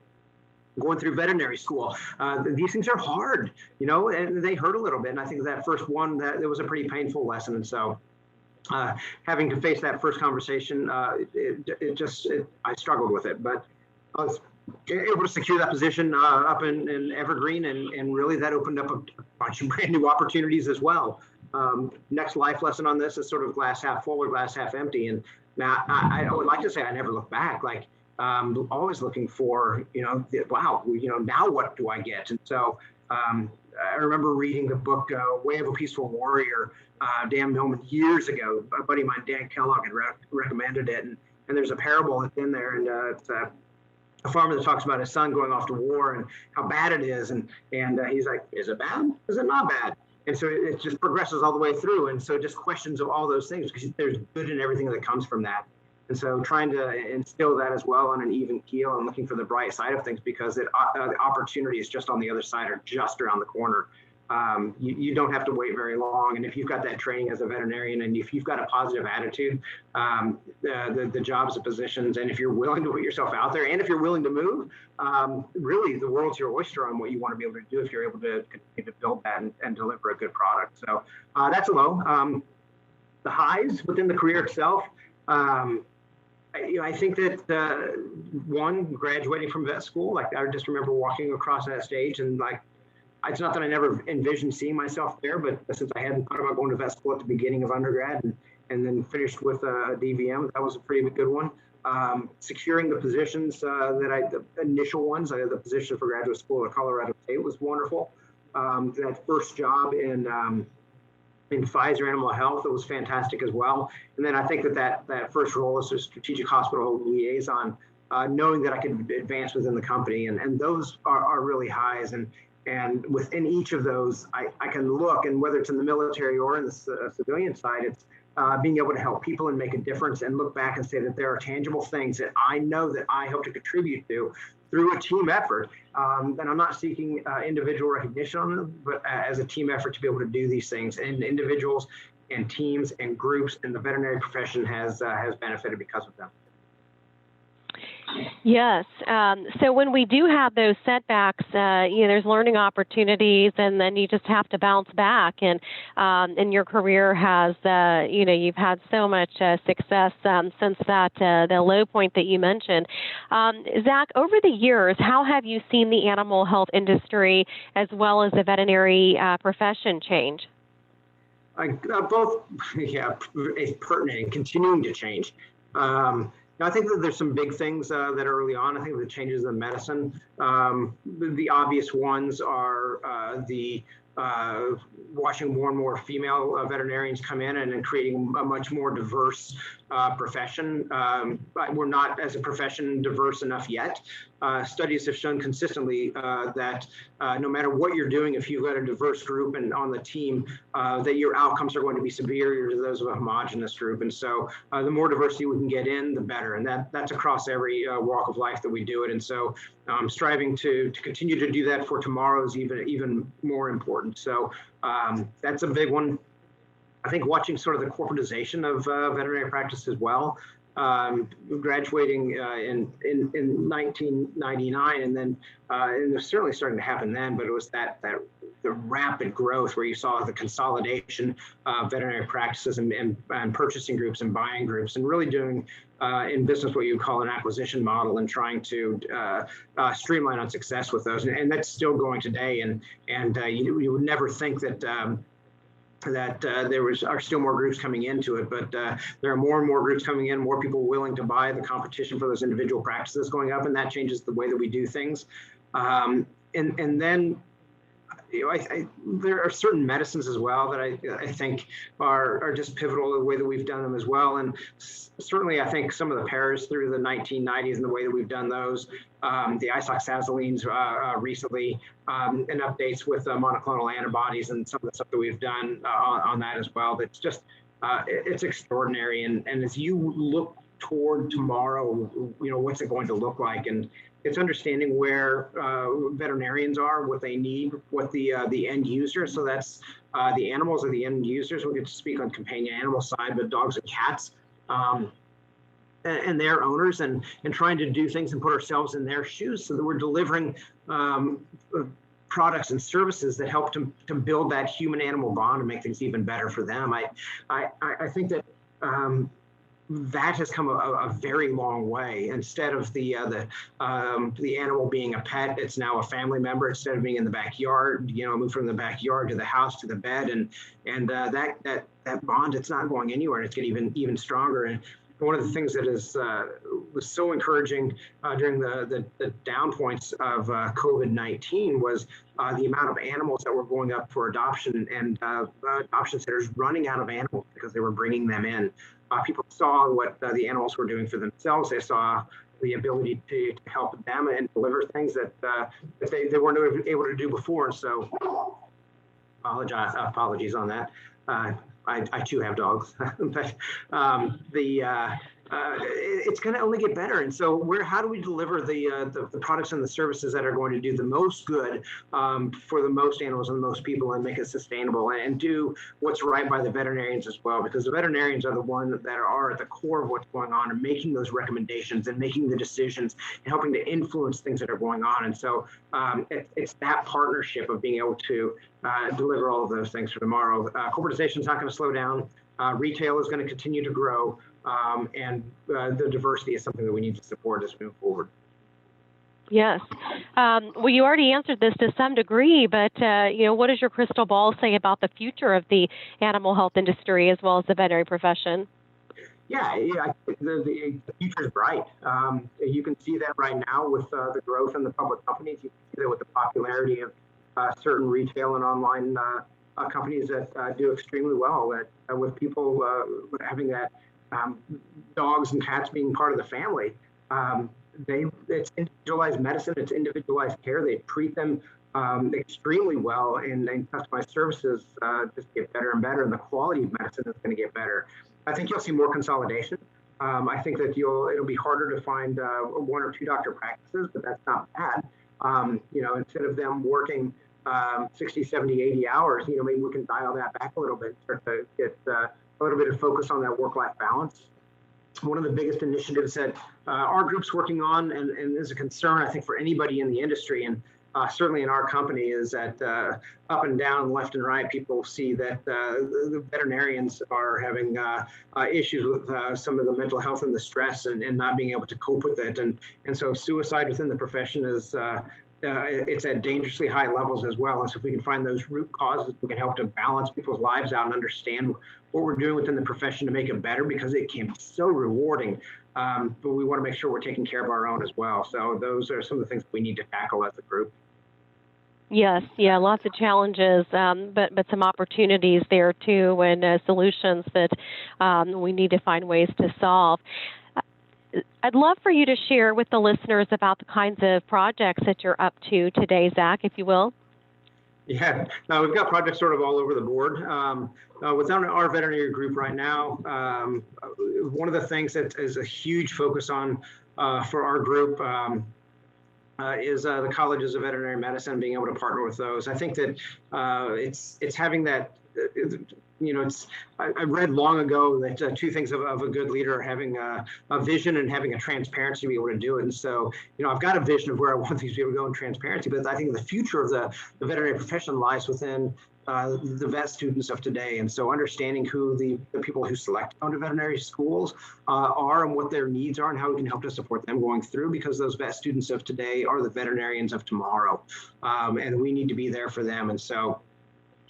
going through veterinary school, these things are hard, and they hurt a little bit. And I think that first one, that it was a pretty painful lesson. And so having to face that first conversation, I struggled with it, but I was able to secure that position up in Evergreen, and really that opened up a bunch of brand new opportunities as well. Next life lesson on this is sort of glass half full or glass half empty. And now I would like to say I never look back. Like, always looking for, wow, now what do I get? And so I remember reading the book Way of a Peaceful Warrior, Dan Millman, years ago. A buddy of mine, Dan Kellogg, had recommended it. And there's a parable that's in there, and it's a farmer that talks about his son going off to war and how bad it is. And he's like, is it bad? Is it not bad? And so it just progresses all the way through. And so just questions of all those things, because there's good in everything that comes from that. And so trying to instill that as well on an even keel, and looking for the bright side of things, because the opportunities just on the other side are just around the corner. You don't have to wait very long. And if you've got that training as a veterinarian, and if you've got a positive attitude, the jobs, the positions, and if you're willing to put yourself out there, and if you're willing to move, really the world's your oyster on what you want to be able to do if you're able to continue to build that and deliver a good product. So that's a low. The highs within the career itself, I think that one, graduating from vet school, like I just remember walking across that stage, and like, it's not that I never envisioned seeing myself there, but since I hadn't thought about going to vet school at the beginning of undergrad, and then finished with a DVM, that was a pretty good one. Securing the positions the initial ones, I had the position for graduate school at Colorado State was wonderful. That first job in Pfizer Animal Health, it was fantastic as well. And then I think that first role as a strategic hospital liaison, knowing that I could advance within the company, and those are really highs. And within each of those, I can look, and whether it's in the military or in the civilian side, it's being able to help people and make a difference, and look back and say that there are tangible things that I know that I hope to contribute to through a team effort. And I'm not seeking individual recognition on them, but as a team effort to be able to do these things. And individuals and teams and groups in the veterinary profession has benefited because of them. Yes. So when we do have those setbacks, there's learning opportunities, and then you just have to bounce back. And your career has, you've had so much success since that the low point that you mentioned. Zach, over the years, how have you seen the animal health industry as well as the veterinary profession change? Both, yeah, is pertinent and continuing to change. I think that there's some big things that are early on. I think the changes in medicine, the obvious ones are the watching more and more female veterinarians come in and creating a much more diverse profession. But we're not, as a profession, diverse enough yet. Studies have shown consistently that no matter what you're doing, if you've got a diverse group and on the team, that your outcomes are going to be superior to those of a homogenous group. And so the more diversity we can get in, the better. And that's across every walk of life that we do it. And so striving to continue to do that for tomorrow is even more important. So that's a big one. I think watching sort of the corporatization of veterinary practice as well. Graduating in 1999, and then it was certainly starting to happen then, but it was the rapid growth where you saw the consolidation of veterinary practices and purchasing groups and buying groups, and really doing in business what you call an acquisition model, and trying to streamline on success with those, and that's still going today. And you would never think that. There are still more groups coming into it, but there are more and more groups coming in, more people willing to buy. The competition for those individual practices going up, and that changes the way that we do things. And then there are certain medicines as well that I think are just pivotal to the way that we've done them as well. And certainly I think some of the pairs through the 1990s and the way that we've done those, the isoxazolines recently, and updates with monoclonal antibodies and some of the stuff that we've done on that as well. That's just, it's extraordinary. And as you look toward tomorrow, what's it going to look like? And it's understanding where veterinarians are, what they need, what the end user. So that's the animals are the end users. We get to speak on companion animal side, but dogs and cats and their owners, and trying to do things and put ourselves in their shoes so that we're delivering products and services that help to build that human-animal bond and make things even better for them. I think that that has come a very long way. Instead of the animal being a pet, it's now a family member. Instead of being in the backyard, move from the backyard to the house to the bed, and that bond, it's not going anywhere. It's getting even stronger. And one of the things that was so encouraging during the down points of COVID-19 was the amount of animals that were going up for adoption, and adoption centers running out of animals because they were bringing them in. People saw what the animals were doing for themselves. They saw the ability to help them and deliver things that they weren't able to do before. And so apologies on that. I too have dogs, but it's going to only get better. And so how do we deliver the products and the services that are going to do the most good for the most animals and the most people, and make it sustainable, and do what's right by the veterinarians as well, because the veterinarians are the ones that are at the core of what's going on, and making those recommendations and making the decisions and helping to influence things that are going on. And so it's that partnership of being able to deliver all of those things for tomorrow. Corporatization is not going to slow down. Retail is going to continue to grow. And the diversity is something that we need to support as we move forward. Yes. Well, you already answered this to some degree, but what does your crystal ball say about the future of the animal health industry as well as the veterinary profession? Yeah, the future is bright. You can see that right now with the growth in the public companies. You can see that with the popularity of certain retail and online companies that do extremely well. That with people having that. Dogs and cats being part of the family, it's individualized medicine, it's individualized care. They treat them extremely well, and customized services just get better and better, and the quality of medicine is going to get better. I think you'll see more consolidation. I think that it'll be harder to find one or two doctor practices, but that's not bad. Instead of them working 60, 70, 80 hours, maybe we can dial that back a little bit, start to get a little bit of focus on that work-life balance. one of the biggest initiatives that our group's working on, and is a concern, I think, for anybody in the industry, and certainly in our company, is that up and down, left and right, people see that the veterinarians are having issues with some of the mental health and the stress, and not being able to cope with it. And so suicide within the profession is it's at dangerously high levels as well. And so if we can find those root causes, we can help to balance people's lives out and understand what we're doing within the profession to make it better, because it can be so rewarding. But we want to make sure we're taking care of our own as well. So those are some of the things we need to tackle as a group. Yes, yeah, lots of challenges, but some opportunities there too, and solutions that we need to find ways to solve. I'd love for you to share with the listeners about the kinds of projects that you're up to today, Zach, if you will. Yeah, we've got projects sort of all over the board. Within our veterinary group right now, one of the things that is a huge focus on for our group is the colleges of veterinary medicine, being able to partner with those. I think that it's having that. I read long ago that two things of a good leader are having a vision and having a transparency to be able to do it. And so, I've got a vision of where I want these people to go in transparency, but I think the future of the veterinary profession lies within the vet students of today. And so understanding who the people who select to go to veterinary schools are, and what their needs are, and how we can help to support them going through, because those vet students of today are the veterinarians of tomorrow. And we need to be there for them. And so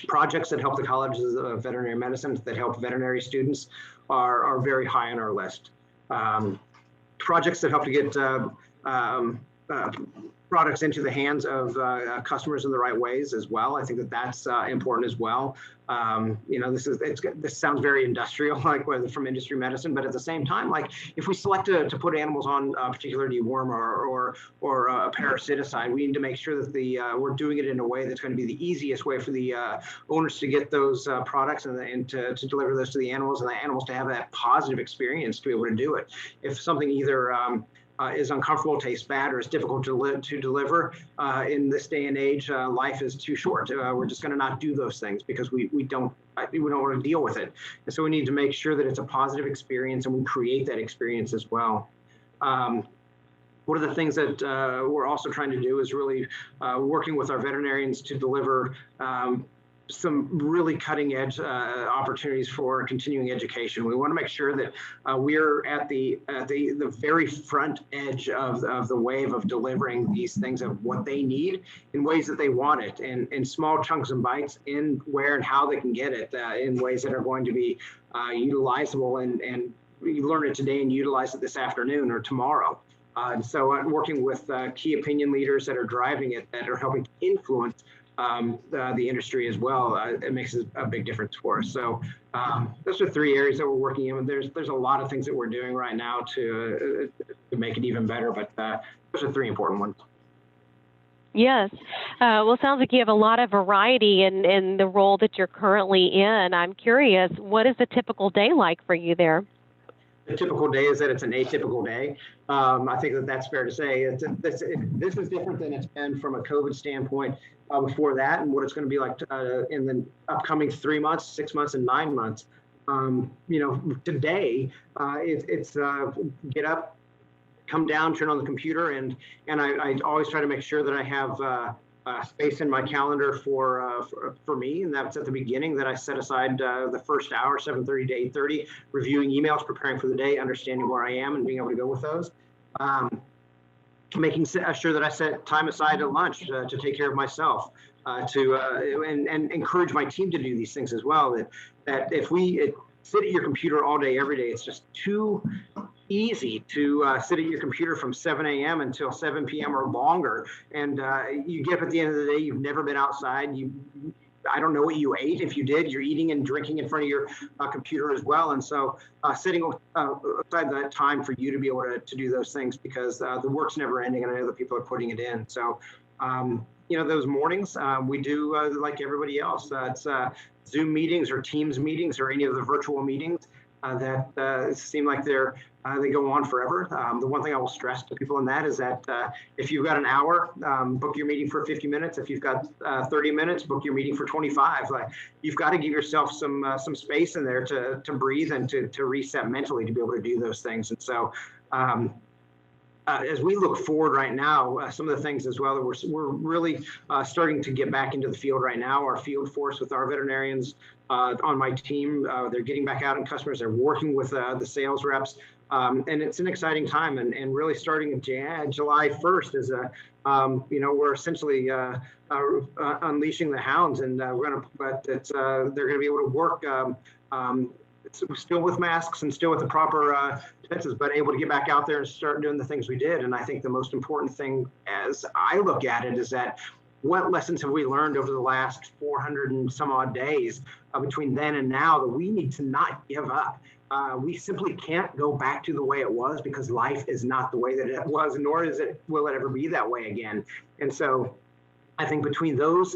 projects that help the colleges of veterinary medicine, that help veterinary students, are very high on our list. Projects that help to get products into the hands of customers in the right ways as well. I think that that's important as well. This sounds very industrial, like from industry medicine, but at the same time, like if we select to put animals on a particular dewormer or a parasiticide, we need to make sure that we're doing it in a way that's going to be the easiest way for the owners to get those products and to deliver those to the animals, and the animals to have that positive experience to be able to do it. If something either is uncomfortable, tastes bad, or is difficult to deliver in this day and age, life is too short. We're just going to not do those things because we don't want to deal with it. And so we need to make sure that it's a positive experience, and we create that experience as well. One of the things that we're also trying to do is really working with our veterinarians to deliver some really cutting edge opportunities for continuing education. We want to make sure that we're at the very front edge of the wave of delivering these things of what they need in ways that they want it, and in small chunks and bites, in where and how they can get it, in ways that are going to be utilizable, and you learn it today and utilize it this afternoon or tomorrow. So I'm working with key opinion leaders that are driving it, that are helping to influence the industry as well. It makes a big difference for us. So those are three areas that we're working in. There's a lot of things that we're doing right now to make it even better, but those are three important ones. Yes. Well, it sounds like you have a lot of variety in the role that you're currently in. I'm curious, what is a typical day like for you there? The typical day is that it's an atypical day. I think that's fair to say. This is different than it's been from a COVID standpoint before that, and what it's going to be like in the upcoming 3 months, 6 months, and 9 months. Today it's get up, come down, turn on the computer, and I always try to make sure that I have space in my calendar for me, and that's at the beginning, that I set aside the first hour, 7:30 to 8:30, reviewing emails, preparing for the day, understanding where I am, and being able to go with those. Making sure that I set time aside at lunch to take care of myself, and encourage my team to do these things as well. That if we sit at your computer all day, every day, it's just too easy to sit at your computer from 7 a.m. until 7 p.m. or longer. And you get up at the end of the day, you've never been outside. I don't know what you ate. If you did, you're eating and drinking in front of your computer as well. And so setting aside that time for you to be able to do those things, because the work's never ending, and I know that people are putting it in. So, those mornings, we do like everybody else. It's Zoom meetings or Teams meetings or any of the virtual meetings that seem like they're they go on forever. The one thing I will stress to people in that is that if you've got an hour, book your meeting for 50 minutes. If you've got 30 minutes, book your meeting for 25. Like, you've got to give yourself some space in there to breathe and to reset mentally to be able to do those things. And so as we look forward right now, some of the things as well that we're really starting to get back into the field right now. Our field force with our veterinarians on my team, they're getting back out in customers. They're working with the sales reps, and it's an exciting time. And really starting in July 1st is we're essentially unleashing the hounds, and they're going to be able to work. Still with masks and still with the proper defenses, but able to get back out there and start doing the things we did. And I think the most important thing, as I look at it, is that what lessons have we learned over the last 400 and some odd days between then and now that we need to not give up. We simply can't go back to the way it was, because life is not the way that it was, nor will it ever be that way again. And so I think between those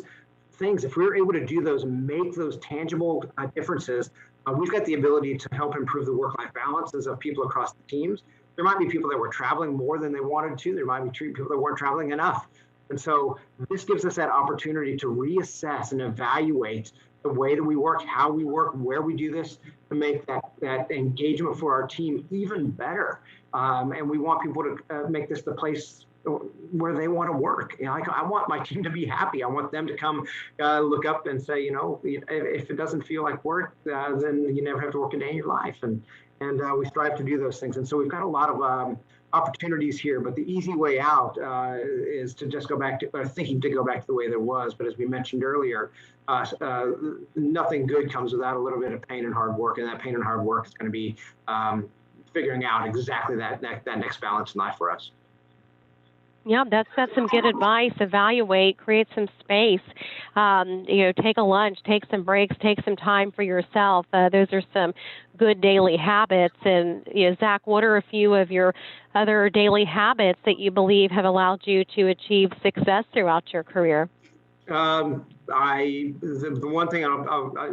things, if we're able to do those and make those tangible differences, we've got the ability to help improve the work-life balances of people across the teams. There might be people that were traveling more than they wanted to. There might be people that weren't traveling enough. And so this gives us that opportunity to reassess and evaluate the way that we work, how we work, where we do this, to make that engagement for our team even better. And we want people to make this the place where they want to work. I want my team to be happy. I want them to come look up and say, if it doesn't feel like work, then you never have to work a day in your life. And we strive to do those things. And so we've got a lot of opportunities here, but the easy way out is to just go back to thinking to go back to the way there was. But as we mentioned earlier, nothing good comes without a little bit of pain and hard work. And that pain and hard work is going to be figuring out exactly that next balance in life for us. Yeah, that's some good advice. Evaluate, create some space. Take a lunch, take some breaks, take some time for yourself. Those are some good daily habits. And Zach, what are a few of your other daily habits that you believe have allowed you to achieve success throughout your career? The one thing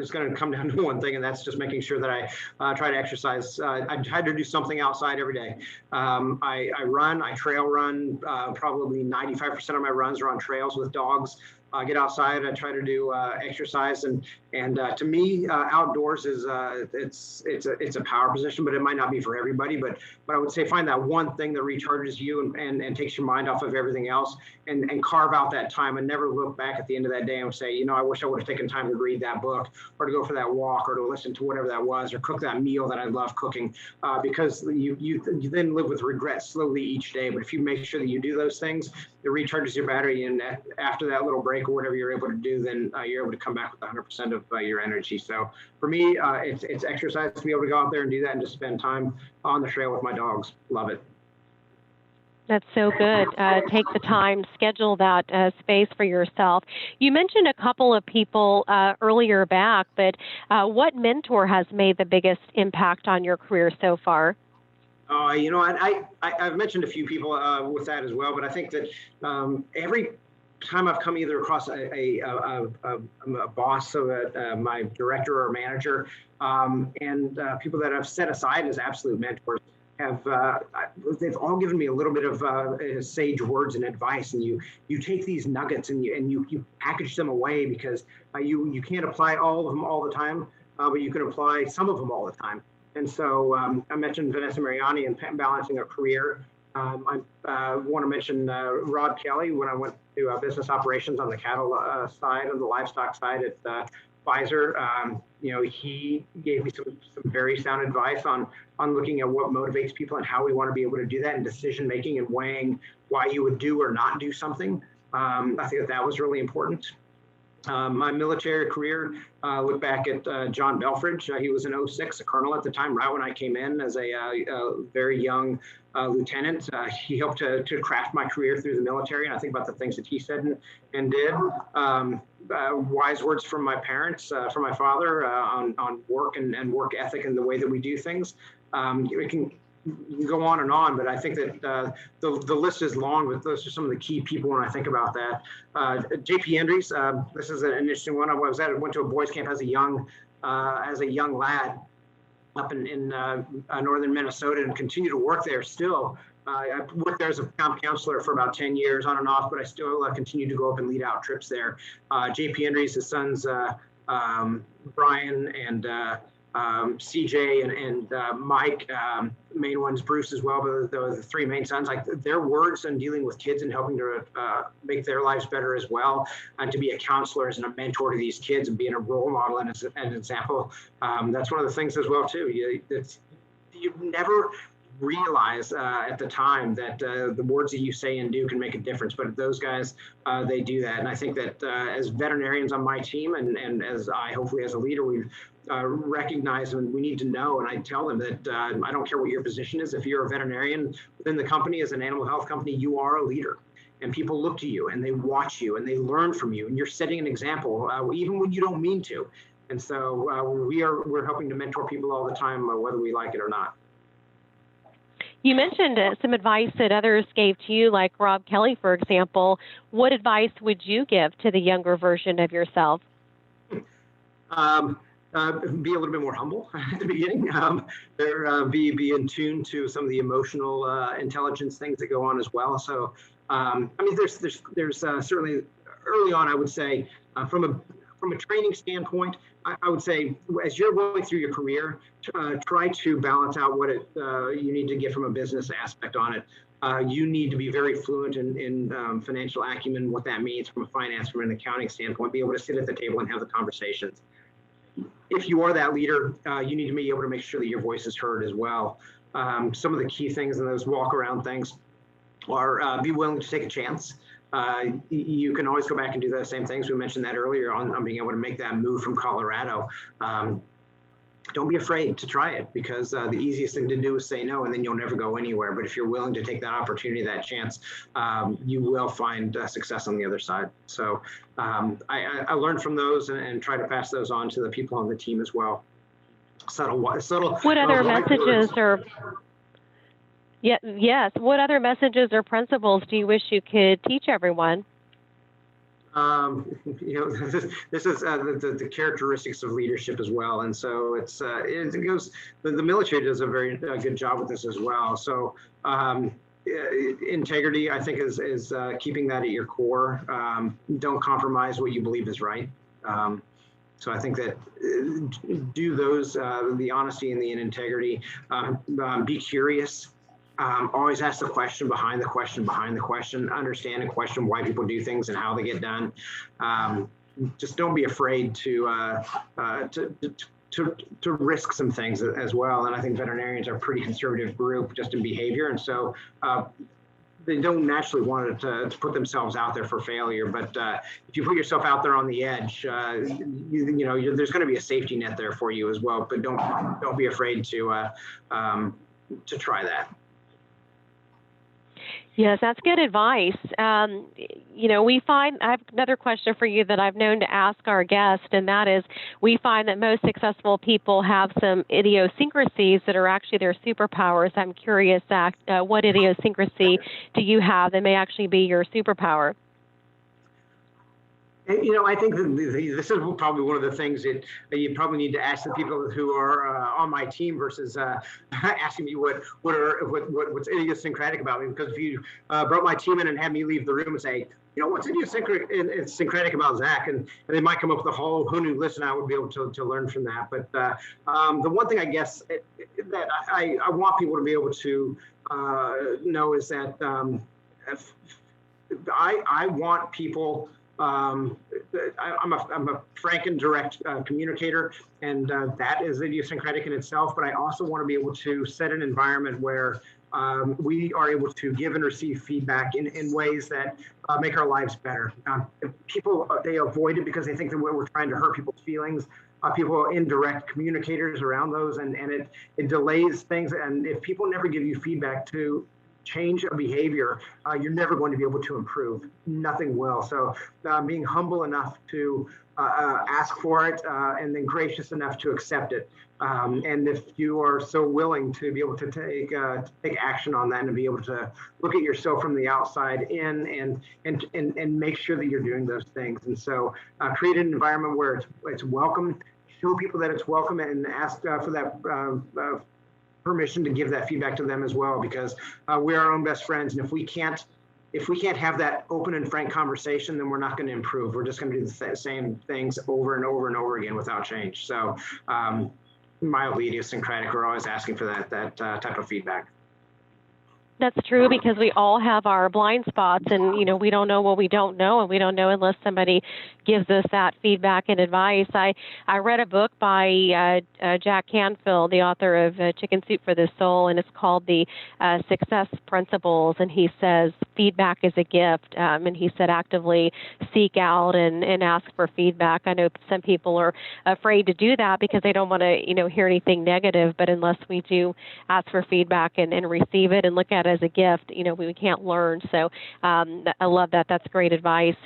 it's going to come down to one thing, and that's just making sure that I try to exercise. I try to do something outside every day. I run, I trail run. Probably 95% of my runs are on trails with dogs. I get outside. I try to do exercise, and to me, outdoors is it's a power position, but it might not be for everybody. But I would say find that one thing that recharges you and takes your mind off of everything else, and carve out that time, and never look back at the end of that day and say, I wish I would have taken time to read that book, or to go for that walk, or to listen to whatever that was, or cook that meal that I love cooking, because you then live with regret slowly each day. But if you make sure that you do those things, it recharges your battery, and after that little break or whatever you're able to do, then you're able to come back with 100% of your energy. So for me, it's exercise to be able to go out there and do that, and just spend time on the trail with my dogs. Love it. That's so good. Take the time, schedule that space for yourself. You mentioned a couple of people earlier back, but what mentor has made the biggest impact on your career so far? I've mentioned a few people with that as well, but I think that every time I've come either across a boss, so my director or manager, and people that I've set aside as absolute mentors, they've all given me a little bit of sage words and advice, and you take these nuggets and you package them away, because you can't apply all of them all the time, but you can apply some of them all the time. And so I mentioned Vanessa Mariani and balancing a career. I want to mention Rod Kelly when I went to business operations on the cattle side, on the livestock side at Pfizer. He gave me some very sound advice on looking at what motivates people and how we want to be able to do that in decision making and weighing why you would do or not do something. I think that was really important. My military career, look back at John Belfridge. He was an 06, a colonel at the time, right when I came in as a very young lieutenant. He helped to craft my career through the military, and I think about the things that he said and did. Wise words from my parents, from my father, on work and work ethic and the way that we do things. We can go on, but I think that the list is long, but those are some of the key people when I think about that. JP Hendricks, this is an interesting one. I went to a boys camp as a young lad, up in northern Minnesota and continue to work there still. I've worked there as a camp counselor for about 10 years on and off, but I still continue to go up and lead out trips there. JP Henry's, his sons, Brian and CJ and Mike, main ones, Bruce as well, but the three main sons, like their words and dealing with kids and helping to make their lives better as well, and to be a counselor and a mentor to these kids and being a role model and an example. That's one of the things as well too. You never realize at the time that the words that you say and do can make a difference, but those guys, they do that. And I think that as veterinarians on my team and as I hopefully as a leader, we've recognize and we need to know, and I tell them that I don't care what your position is. If you're a veterinarian within the company, as an animal health company, you are a leader, and people look to you and they watch you and they learn from you, and you're setting an example even when you don't mean to. And so we're helping to mentor people all the time, whether we like it or not. You mentioned some advice that others gave to you, like Rob Kelly, for example. What advice would you give to the younger version of yourself? Be a little bit more humble at the beginning. Be in tune to some of the emotional intelligence things that go on as well. So, I mean, there's certainly early on, I would say, from a training standpoint, I would say as you're going through your career, try to balance out what you need to get from a business aspect on it. You need to be very fluent in financial acumen, what that means from a finance, from an accounting standpoint, be able to sit at the table and have the conversations. If you are that leader, you need to be able to make sure that your voice is heard as well. Some of the key things in those walk around things are be willing to take a chance. You can always go back and do the same things. We mentioned that earlier on being able to make that move from Colorado. Don't be afraid to try it, because the easiest thing to do is say no, and then you'll never go anywhere. But if you're willing to take that opportunity, that chance, you will find success on the other side. So I learned from those and try to pass those on to the people on the team as well. Subtle. What other messages or yes? What other messages or principles do you wish you could teach everyone? This is the characteristics of leadership as well, and so it goes. The military does a very good job with this as well. So integrity, I think, is keeping that at your core. Don't compromise what you believe is right. So I think that do those the honesty and the integrity. Be curious. Always ask the question behind the question behind the question. Understand and question why people do things and how they get done. Just don't be afraid to risk some things as well. And I think veterinarians are a pretty conservative group just in behavior, and so they don't naturally want to put themselves out there for failure. But if you put yourself out there on the edge, there's going to be a safety net there for you as well. But don't be afraid to try that. Yes, that's good advice. We find, I have another question for you that I've known to ask our guest, and that is, we find that most successful people have some idiosyncrasies that are actually their superpowers. I'm curious, Zach, what idiosyncrasy do you have that may actually be your superpower? I think that this is probably one of the things that you probably need to ask the people who are on my team versus asking me what's idiosyncratic about me. Because if you brought my team in and had me leave the room and say, what's idiosyncratic about Zach, and they might come up with a whole new list, and I would be able to learn from that. But the one thing I guess that I want people to be able to know is that I want people. I'm a frank and direct communicator, and that is idiosyncratic in itself. But I also want to be able to set an environment where we are able to give and receive feedback in ways that make our lives better. People, they avoid it because they think that we're trying to hurt people's feelings. People are indirect communicators around those, and it delays things. And if people never give you feedback to change a behavior, you're never going to be able to improve. Nothing will. So being humble enough to ask for it, and then gracious enough to accept it. And if you are so willing to be able to take action on that and to be able to look at yourself from the outside in and make sure that you're doing those things. And so create an environment where it's welcome, show people that it's welcome and ask for that permission to give that feedback to them as well, because we're our own best friends. And if we can't have that open and frank conversation, then we're not going to improve. We're just going to do the same things over and over and over again without change. So mildly idiosyncratic, we're always asking for that type of feedback. That's true, because we all have our blind spots, and we don't know what we don't know, and we don't know unless somebody gives us that feedback and advice. I read a book by Jack Canfield, the author of Chicken Soup for the Soul, and it's called The Success Principles, and he says feedback is a gift, and he said actively seek out and ask for feedback. I know some people are afraid to do that because they don't want to hear anything negative, but unless we do ask for feedback and receive it and look at it as a gift, we can't learn. So I love that. That's great advice.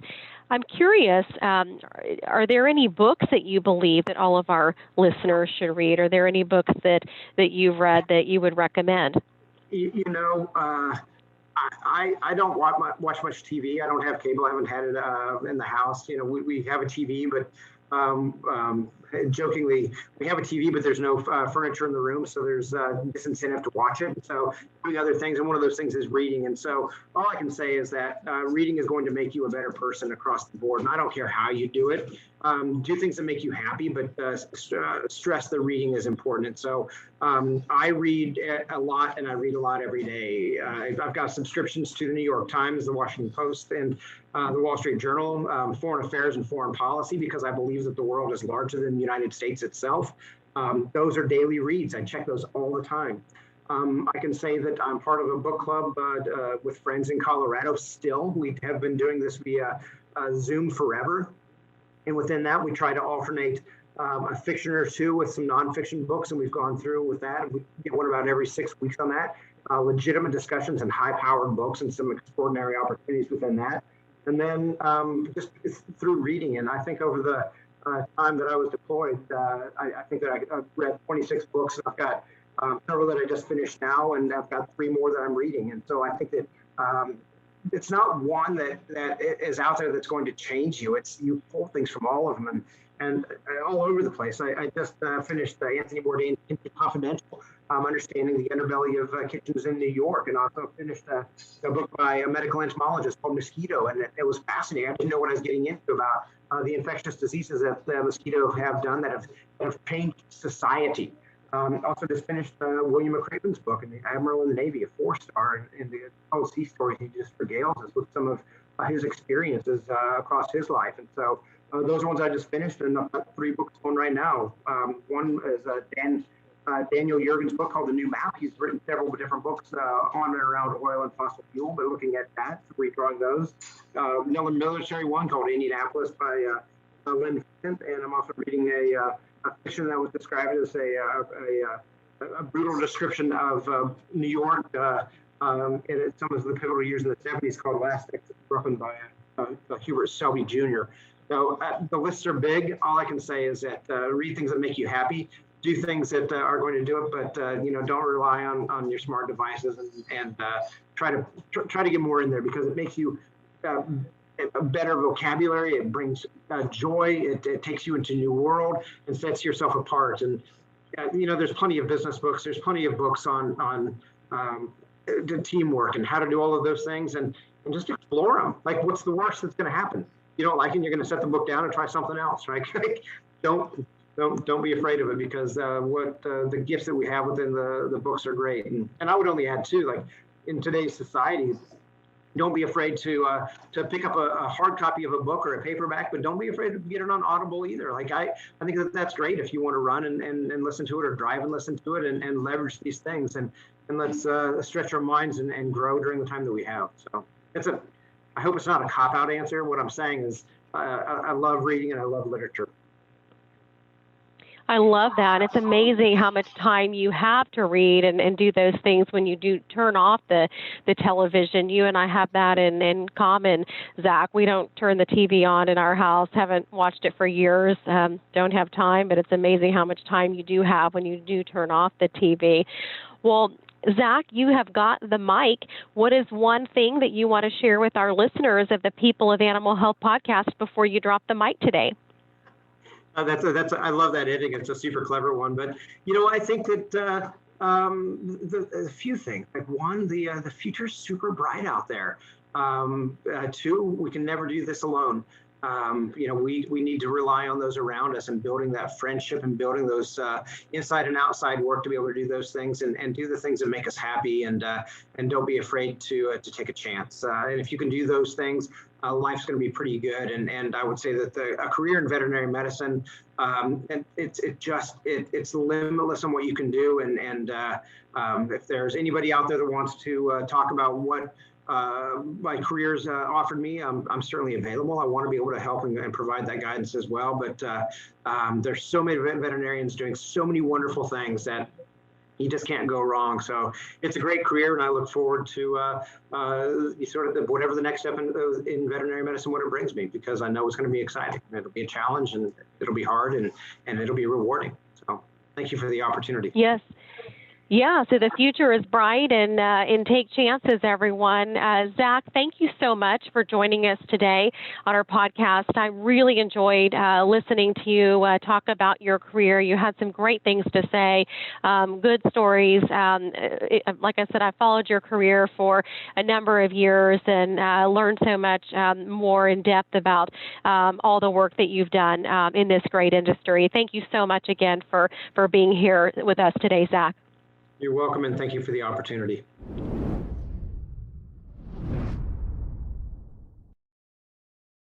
I'm curious, are there any books that you believe that all of our listeners should read? Are there any books that you've read that you would recommend? I don't watch much TV. I don't have cable. I haven't had it in the house. We have a TV, but jokingly, we have a TV, but there's no furniture in the room, so there's disincentive to watch it. So doing other things, and one of those things is reading. And so all I can say is that reading is going to make you a better person across the board. And I don't care how you do it. Do things that make you happy, but stress the reading is important. And so I read a lot, and I read a lot every day. I've got subscriptions to the New York Times, the Washington Post, and the Wall Street Journal, Foreign Affairs and Foreign Policy, because I believe that the world is larger than the United States itself. Those are daily reads. I check those all the time. I can say that I'm part of a book club with friends in Colorado still. We have been doing this via Zoom forever. And within that, we try to alternate a fiction or two with some nonfiction books, and we've gone through with that. We get one about every 6 weeks on that. Legitimate discussions and high-powered books and some extraordinary opportunities within that. And then just through reading. And I think over the time that I was deployed, I think that I've read 26 books, and I've got several that I just finished now, and I've got 3 more that I'm reading. And so I think that it's not one that is out there that's going to change you. It's you pull things from all of them and all over the place. I just finished Anthony Bourdain's Kitchen Confidential, understanding the underbelly of kitchens in New York, and also finished a book by a medical entomologist called Mosquito, and it was fascinating. I didn't know what I was getting into about the infectious diseases that mosquito have done that have changed society. Also just finished William McCraven's book, and the Admiral in the Navy, a 4-star, and the whole sea stories he just regales us with some of his experiences across his life. And so those are ones I just finished, and I've got 3 books going right now. One is Daniel Yergin's book called The New Map. He's written several different books on and around oil and fossil fuel, but looking at that, redrawing those. Another military one called Indianapolis by Lynn Vincent, and I'm also reading a fiction that was described as a brutal description of New York in some of the pivotal years in the 70s called Last Exit Brooklyn by Hubert Selby Jr. So the lists are big. All I can say is that read things that make you happy, do things that are going to do it, but don't rely on your smart devices, and try to get more in there, because it makes you a better vocabulary. It brings joy. It takes you into a new world and sets yourself apart. And there's plenty of business books. There's plenty of books on teamwork and how to do all of those things, and just explore them. Like, what's the worst that's going to happen? You don't like it, you're going to set the book down and try something else, right? Don't be afraid of it, because the gifts that we have within the books are great. And I would only add too, like in today's society, don't be afraid to pick up a hard copy of a book or a paperback, but don't be afraid to get it on Audible either. Like I think that's great if you want to run and listen to it, or drive and listen to it, and leverage these things, and let's stretch our minds and grow during the time that we have. So I hope it's not a cop-out answer. What I'm saying is I love reading and I love literature. I love that. It's amazing how much time you have to read and do those things when you do turn off the television. You and I have that in common, Zach. We don't turn the TV on in our house, haven't watched it for years, don't have time, but it's amazing how much time you do have when you do turn off the TV. Well, Zach, you have got the mic. What is one thing that you want to share with our listeners of the People of Animal Health podcast before you drop the mic today? I love that ending. It's a super clever one. But I think that the few things, like one, the future's super bright out there. Two, we can never do this alone. We need to rely on those around us and building that friendship and building those inside and outside work to be able to do those things and do the things that make us happy and don't be afraid to take a chance. And if you can do those things, life's going to be pretty good. And I would say that a career in veterinary medicine, it's limitless on what you can do. And if there's anybody out there that wants to talk about what my career's offered me, I'm certainly available. I want to be able to help and provide that guidance as well. But there's so many veterinarians doing so many wonderful things that you just can't go wrong. So it's a great career, and I look forward to whatever the next step in veterinary medicine, what it brings me, because I know it's going to be exciting. It'll be a challenge, and it'll be hard, and it'll be rewarding. So thank you for the opportunity. Yes. Yeah, so the future is bright, and take chances, everyone. Zach, thank you so much for joining us today on our podcast. I really enjoyed listening to you talk about your career. You had some great things to say, good stories. Like I said, I followed your career for a number of years and learned so much more in depth about all the work that you've done in this great industry. Thank you so much again for being here with us today, Zach. You're welcome, and thank you for the opportunity.